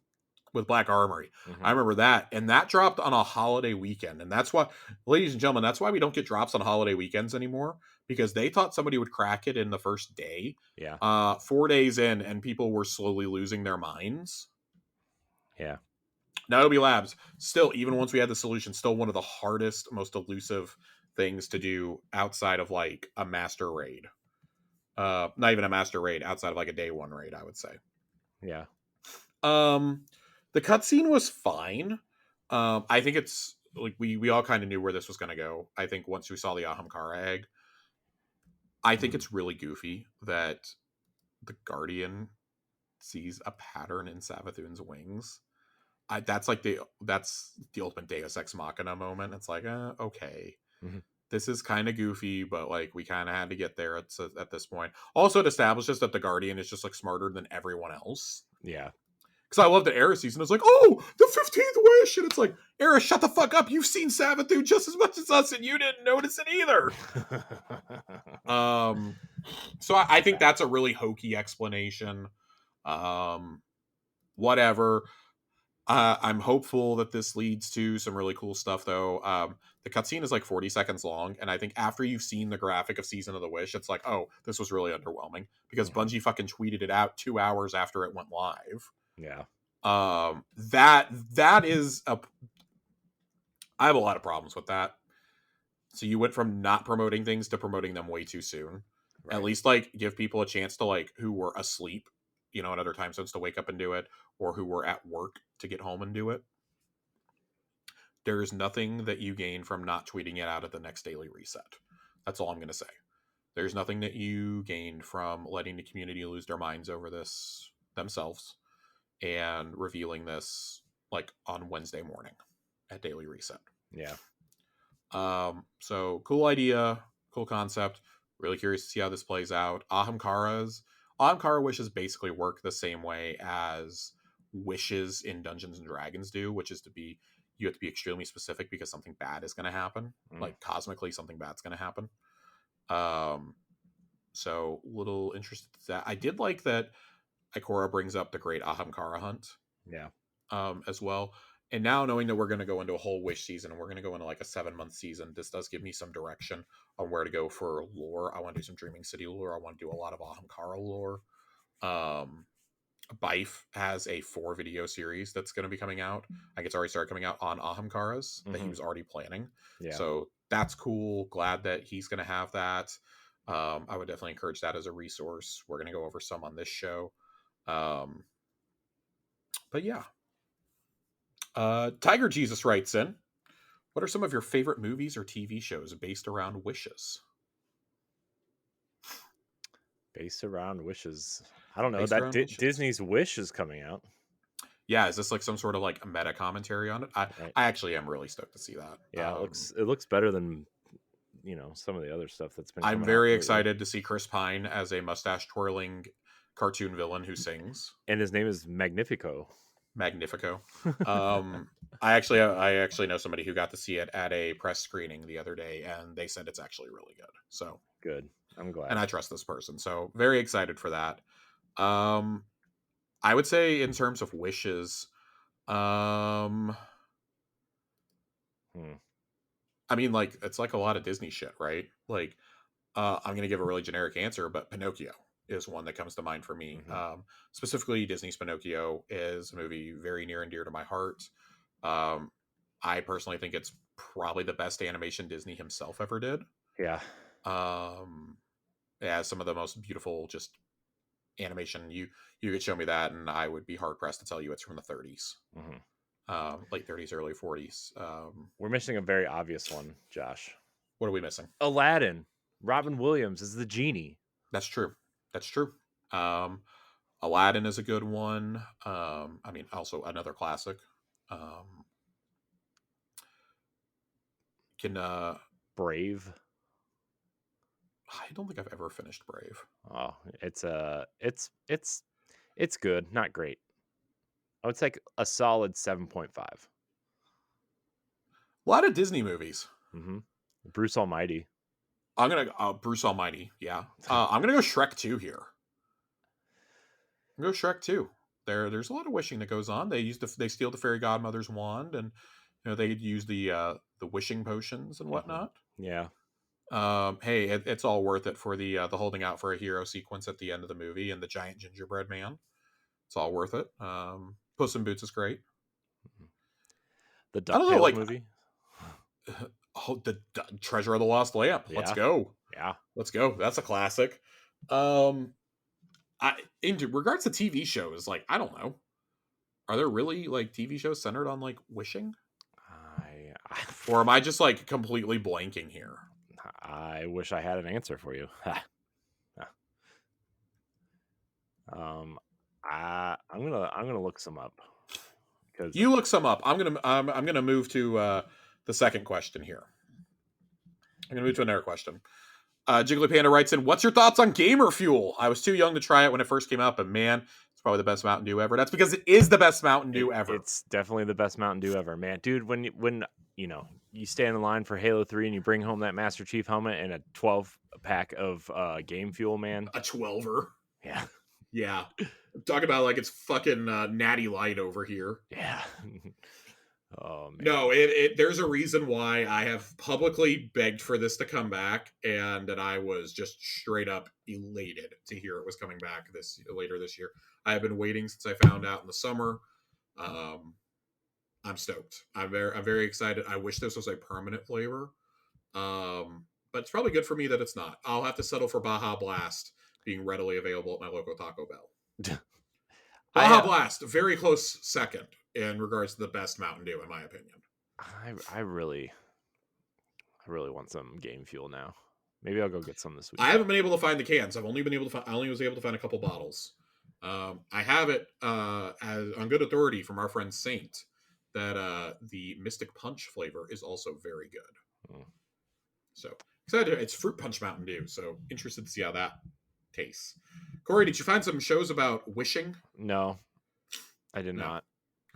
with Black Armory. I mm-hmm. remember that, and that dropped on a holiday weekend, and that's why, ladies and gentlemen, that's why we don't get drops on holiday weekends anymore because they thought somebody would crack it in the first day. Yeah, 4 days in, and people were slowly losing their minds. yeah. Niobe Labs, still, even once we had the solution, still one of the hardest, most elusive things to do outside of like a master raid. Not even a master raid, outside of like a day one raid, I would say. Yeah. Um, the cutscene was fine. I think it's like we all kind of knew where this was going to go. I think once we saw the Ahamkara egg, I think Mhm. it's really goofy that the Guardian sees a pattern in Savathun's wings. That's the ultimate Deus Ex Machina moment. It's like, okay. Mhm. This is kind of goofy, but like we kind of had to get there at this point. Also, it establishes that the Guardian is just like smarter than everyone else. Yeah. Because I love the Era season. It's like, oh, the 15th Wish, and it's like, Era, shut the fuck up. You've seen Sabathu just as much as us, and you didn't notice it either. So I think that's a really hokey explanation. Whatever. I'm hopeful that this leads to some really cool stuff, though. The cutscene is like 40 seconds long, and I think after you've seen the graphic of Season of the Wish, it's like, oh, this was really underwhelming because Bungie fucking tweeted it out 2 hours after it went live. Yeah. That is a. I have a lot of problems with that. So you went from not promoting things to promoting them way too soon. Right. At least like give people a chance to like who were asleep, at other time zones to wake up and do it, or who were at work to get home and do it. There is nothing that you gain from not tweeting it out at the next daily reset. That's all I'm going to say. There's nothing that you gained from letting the community lose their minds over this themselves and revealing this like on Wednesday morning at daily reset. Yeah. So cool idea, cool concept. Really curious to see how this plays out. Ahamkara wishes basically work the same way as wishes in Dungeons and Dragons do, which is you have to be extremely specific because something bad is going to happen. Like cosmically, something bad's going to happen. So little interested in that. I did like that Ikora brings up the great Ahamkara hunt. Yeah. As well. And now knowing that we're going to go into a whole Wish season and we're going to go into like a 7-month season, this does give me some direction on where to go for lore. I want to do some Dreaming City lore. I want to do a lot of Ahamkara lore. Bife has a 4-video series that's going to be coming out. I think it's already started coming out on Ahamkaras that he was already planning. Yeah. So that's cool. Glad that he's going to have that. I would definitely encourage that as a resource. We're going to go over some on this show. But yeah. Tiger Jesus writes in, what are some of your favorite movies or TV shows based around wishes? Based around wishes. I don't know. Based That around wishes. Disney's Wish is coming out. Yeah, is this like some sort of like meta commentary on it? I actually am really stoked to see that. Yeah, it looks better than some of the other stuff that's been. I'm very excited to see Chris Pine as a mustache twirling cartoon villain who sings, and his name is Magnifico. I actually know somebody who got to see it at a press screening the other day, and they said it's actually really good. So good. I'm glad. And I trust this person, so very excited for that. I would say in terms of wishes, I mean, like it's like a lot of Disney shit, right? Like, I'm gonna give a really generic answer, but Pinocchio is one that comes to mind for me. Specifically, Disney's Pinocchio is a movie very near and dear to my heart. I personally think it's probably the best animation Disney himself ever did. Yeah. It has some of the most beautiful just animation. You could show me that, and I would be hard pressed to tell you it's from the 30s, late 30s, early 40s. We're missing a very obvious one, Josh. What are we missing? Aladdin. Robin Williams is the genie. That's true. Aladdin is a good one. I mean, also another classic. Brave. I don't think I've ever finished Brave. Oh, it's good, not great. I would say a solid 7.5. A lot of Disney movies. Bruce Almighty. I'm gonna Bruce Almighty. Yeah. I'm gonna go Shrek 2 here. I'm gonna go Shrek 2. There's a lot of wishing that goes on. They steal the fairy godmother's wand, and they use the wishing potions and whatnot. Yeah. Hey, it's all worth it for the holding out for a hero sequence at the end of the movie and the giant gingerbread man. It's all worth it. Puss in Boots is great. The DuckTales movie. Oh, the Treasure of the Lost Lamp. Yeah. Let's go. Yeah. Let's go. That's a classic. In regards to TV shows, like, I don't know. Are there really like TV shows centered on like wishing? Or am I just like completely blanking here? I wish I had an answer for you. I'm gonna look some up. You look some up. I'm gonna move to the second question here. I'm going to move to another question. Jiggly Panda writes in, what's your thoughts on Gamer Fuel? I was too young to try it when it first came out, but man, it's probably the best Mountain Dew ever. That's because it is the best Mountain Dew ever. It's definitely the best Mountain Dew ever, man. Dude, when you stand in line for Halo 3 and you bring home that Master Chief helmet and a 12 pack of Game Fuel, man. A 12er. Yeah. Yeah. I'm talking about like it's fucking Natty Light over here. Yeah. Oh man. No, there's a reason why I have publicly begged for this to come back, and that I was just straight up elated to hear it was coming back later this year. I have been waiting since I found out in the summer. I'm stoked. I'm very excited. I wish this was a permanent flavor. But it's probably good for me that it's not. I'll have to settle for Baja Blast being readily available at my local Taco Bell. Baja Blast, very close second in regards to the best Mountain Dew, in my opinion. I really want some Game Fuel now. Maybe I'll go get some this week. I haven't been able to find the cans. I only was able to find a couple bottles. I have it on good authority from our friend Saint that the Mystic Punch flavor is also very good. So excited. It's Fruit Punch Mountain Dew. So interested to see how that tastes. Corey, did you find some shows about wishing? No, I did not.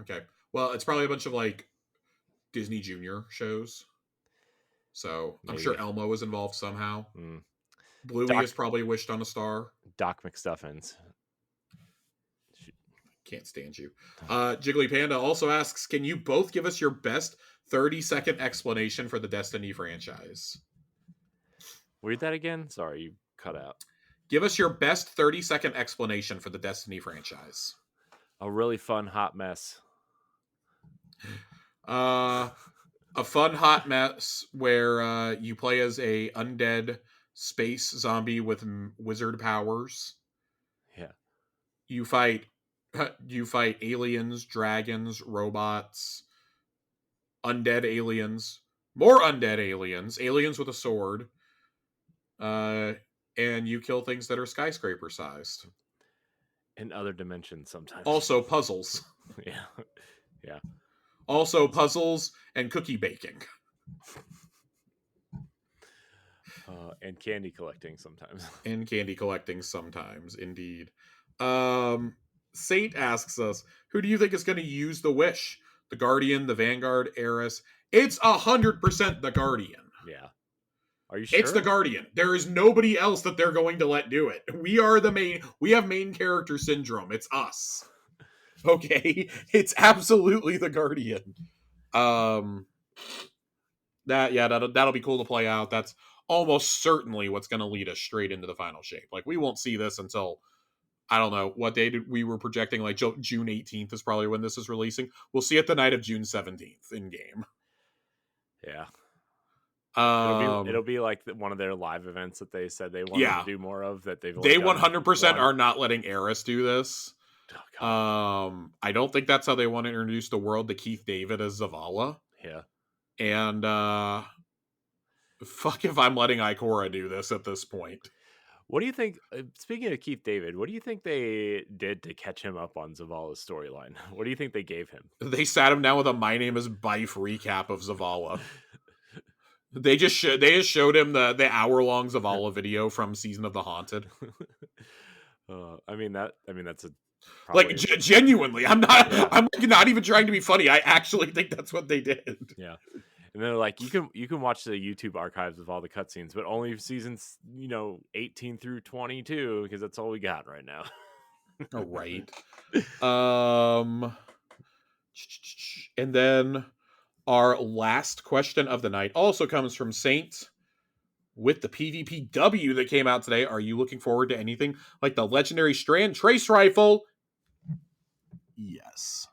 Okay. Well, it's probably a bunch of like Disney Junior shows. So maybe. I'm sure Elmo was involved somehow. Bluey has probably wished on a star. Doc McStuffins. Can't stand you. Jiggly Panda also asks, can you both give us your best 30-second explanation for the Destiny franchise? Read that again? Sorry, you cut out. Give us your best 30-second explanation for the Destiny franchise. A really fun hot mess. A fun hot mess where you play as a undead space zombie with wizard powers. Yeah. You fight aliens, dragons, robots, undead aliens, more undead aliens, aliens with a sword, and you kill things that are skyscraper sized. In other dimensions sometimes. Also puzzles. Yeah. Also puzzles and cookie baking. And candy collecting sometimes. Indeed. Saint asks us, who do you think is going to use the wish? The Guardian, the Vanguard, Eris? It's 100% the Guardian. Yeah. Are you sure? It's the Guardian. There is nobody else that they're going to let do it. We have main character syndrome. It's us. Okay? It's absolutely the Guardian. That'll be cool to play out. That's almost certainly what's going to lead us straight into the final shape. Like, we won't see this until, I don't know, what day we were projecting, like June 18th is probably when this is releasing. We'll see it the night of June 17th in game. Yeah. It'll be like one of their live events that they said they wanted to do more of. That they 100% are not letting Eris do this. Oh, I don't think that's how they want to introduce the world to Keith David as Zavala. Yeah. And fuck if I'm letting Ikora do this at this point. What do you think? Speaking of Keith David, what do you think they did to catch him up on Zavala's storyline? What do you think they gave him? They sat him down with a "My Name Is Bife" recap of Zavala. They just showed him the hour-long Zavala video from Season of the Haunted. That's a like genuinely. I'm not even trying to be funny. I actually think that's what they did. Yeah. And they're like, you can watch the YouTube archives of all the cutscenes, but only seasons 18 through 22 because that's all we got right now. All right. And then our last question of the night also comes from Saint. With the PvPW that came out today, are you looking forward to anything like the legendary Strand Trace Rifle? Yes.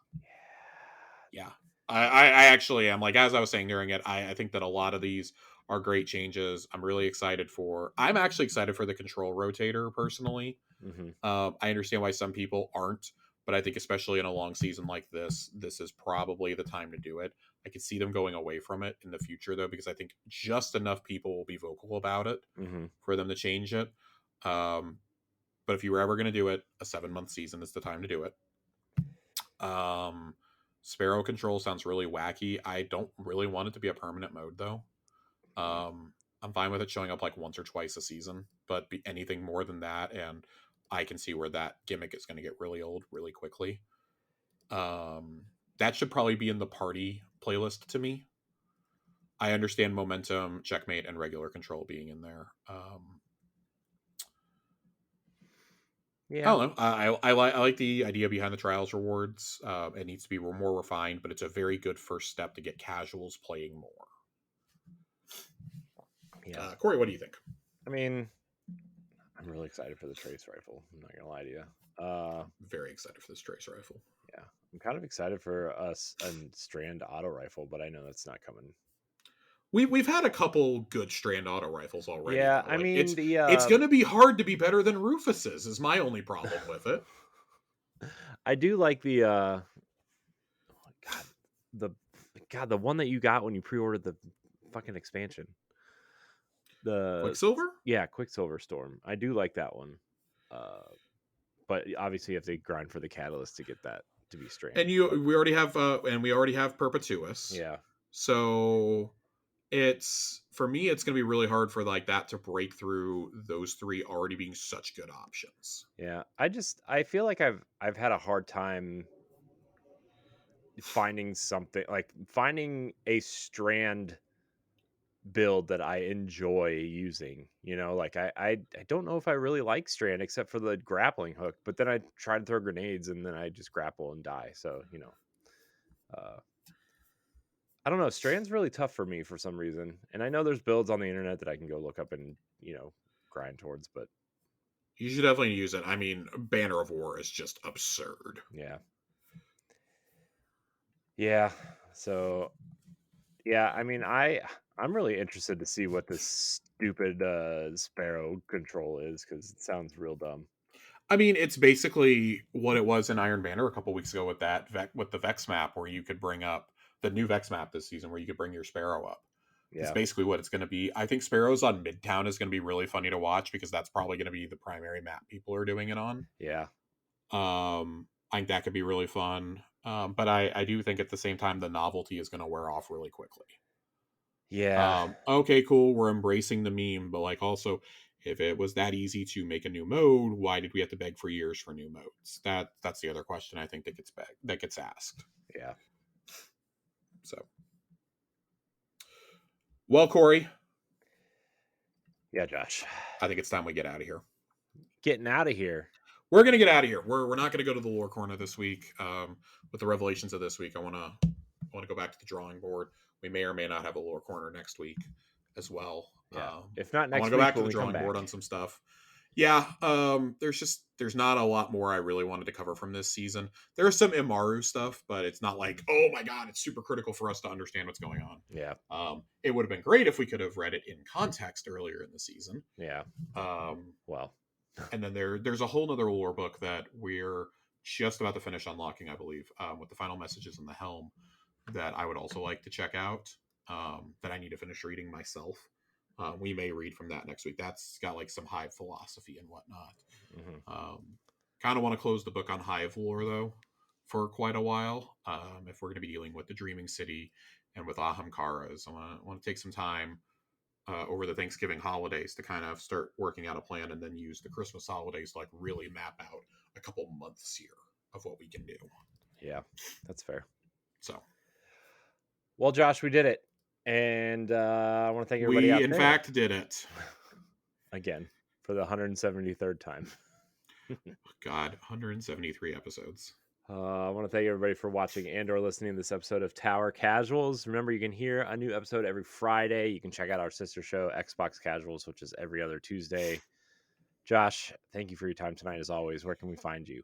Yeah. I actually am. Like, as I was saying during it, I think that a lot of these are great changes. I'm actually excited for the control rotator, personally. Mm-hmm. I understand why some people aren't, but I think especially in a long season like this is probably the time to do it. I could see them going away from it in the future, though, because I think just enough people will be vocal about it for them to change it. But if you were ever going to do it, a 7-month season is the time to do it. Sparrow control sounds really wacky. I don't really want it to be a permanent mode, though. I'm fine with it showing up like once or twice a season, but anything more than that, and I can see where that gimmick is going to get really old really quickly. That should probably be in the party playlist to me. I understand momentum, checkmate, and regular control being in there. I Yeah. don't know. I like the idea behind the trials rewards. It needs to be more refined, but it's a very good first step to get casuals playing more. Yeah. Corey, what do you think? I mean, I'm really excited for the trace rifle. I'm not gonna lie to you. Very excited for this trace rifle. Yeah, I'm kind of excited for us a strand auto rifle, but I know that's not coming. We've had a couple good strand auto rifles already, Yeah, though. I Like mean it's going to be hard to be better than Rufus's. Is my only problem with it. I do like the God, the the one that you got when you pre-ordered the fucking expansion. The Quicksilver. Quicksilver Storm. I do like that one. But obviously you have to grind for the catalyst to get that to be strand. And we already have Perpetuous. Yeah. So it's for me, it's going to be really hard for like that to break through those three already being such good options. Yeah, I feel like I've had a hard time finding something like finding a strand build that I enjoy using. You know, like I don't know if I really like strand except for the grappling hook, but then I try to throw grenades and then I just grapple and die. So, uh I don't know, strand's really tough for me for some reason. And I know there's builds on the internet that I can go look up and, grind towards, but You should definitely use it. I mean, Banner of War is just absurd. yeah. Yeah. So yeah, I mean, I'm really interested to see what this stupid sparrow control is because it sounds real dumb. I mean, it's basically what it was in Iron Banner a couple weeks ago with with the Vex map, where you could bring up the new Vex map this season, where you could bring your Sparrow up. It's Yeah, basically what it's going to be. I think Sparrows on Midtown is going to be really funny to watch because that's probably going to be the primary map people are doing it on. yeah, I think that could be really fun. But I do think at the same time the novelty is going to wear off really quickly. yeah, Okay, cool, we're embracing the meme, but like also, if it was that easy to make a new mode, why did we have to beg for years for new modes? That's the other question I think that gets asked. yeah. So, well, Corey, Yeah, Josh. I think it's time we get out of here. Getting out of here. We're gonna get out of here. We're not gonna go to the lore corner this week. With the revelations of this week, I wanna go back to the drawing board. We may or may not have a lore corner next week as well. Yeah. If not I want next to go week back to when the we come drawing board back. on some stuff. Yeah, there's not a lot more I really wanted to cover from this season. There's some Imaru stuff, but it's not like, oh my god, it's super critical for us to understand what's going on. Yeah. It would have been great if we could have read it in context earlier in the season. Yeah. Well. And then there's a whole nother lore book that we're just about to finish unlocking, I believe, with the final messages in the helm, that I would also like to check out, that I need to finish reading myself. We may read from that next week. That's got like some hive philosophy and whatnot. Kind of want to close the book on hive lore though for quite a while. If we're going to be dealing with the Dreaming City and with Ahamkaras, I want to take some time over the Thanksgiving holidays to kind of start working out a plan, and then use the Christmas holidays to like really map out a couple months here of what we can do. Yeah, that's fair. So, well, Josh, we did it. And I want to thank everybody out there. We, in fact, did it. Again, for the 173rd time. God, 173 episodes. I want to thank everybody for watching and or listening to this episode of Tower Casuals. Remember, you can hear a new episode every Friday. You can check out our sister show, Xbox Casuals, which is every other Tuesday. Josh, thank you for your time tonight, as always. Where can we find you?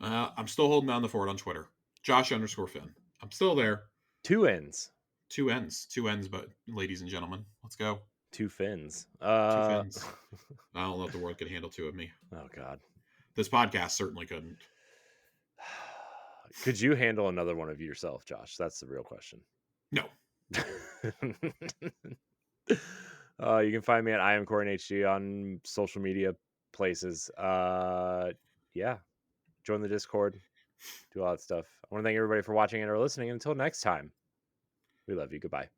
I'm still holding down the fort on Twitter. Josh_Finn. I'm still there. 2 N's. 2 N's. 2 N's, but ladies and gentlemen, let's go. 2 fins. 2 fins. I don't know if the world could handle 2 of me. Oh, God. This podcast certainly couldn't. Could you handle another one of yourself, Josh? That's the real question. No. You can find me at IamCorinHG on social media places. Yeah. Join the Discord. Do all that stuff. I want to thank everybody for watching and or listening. Until next time, we love you. Goodbye.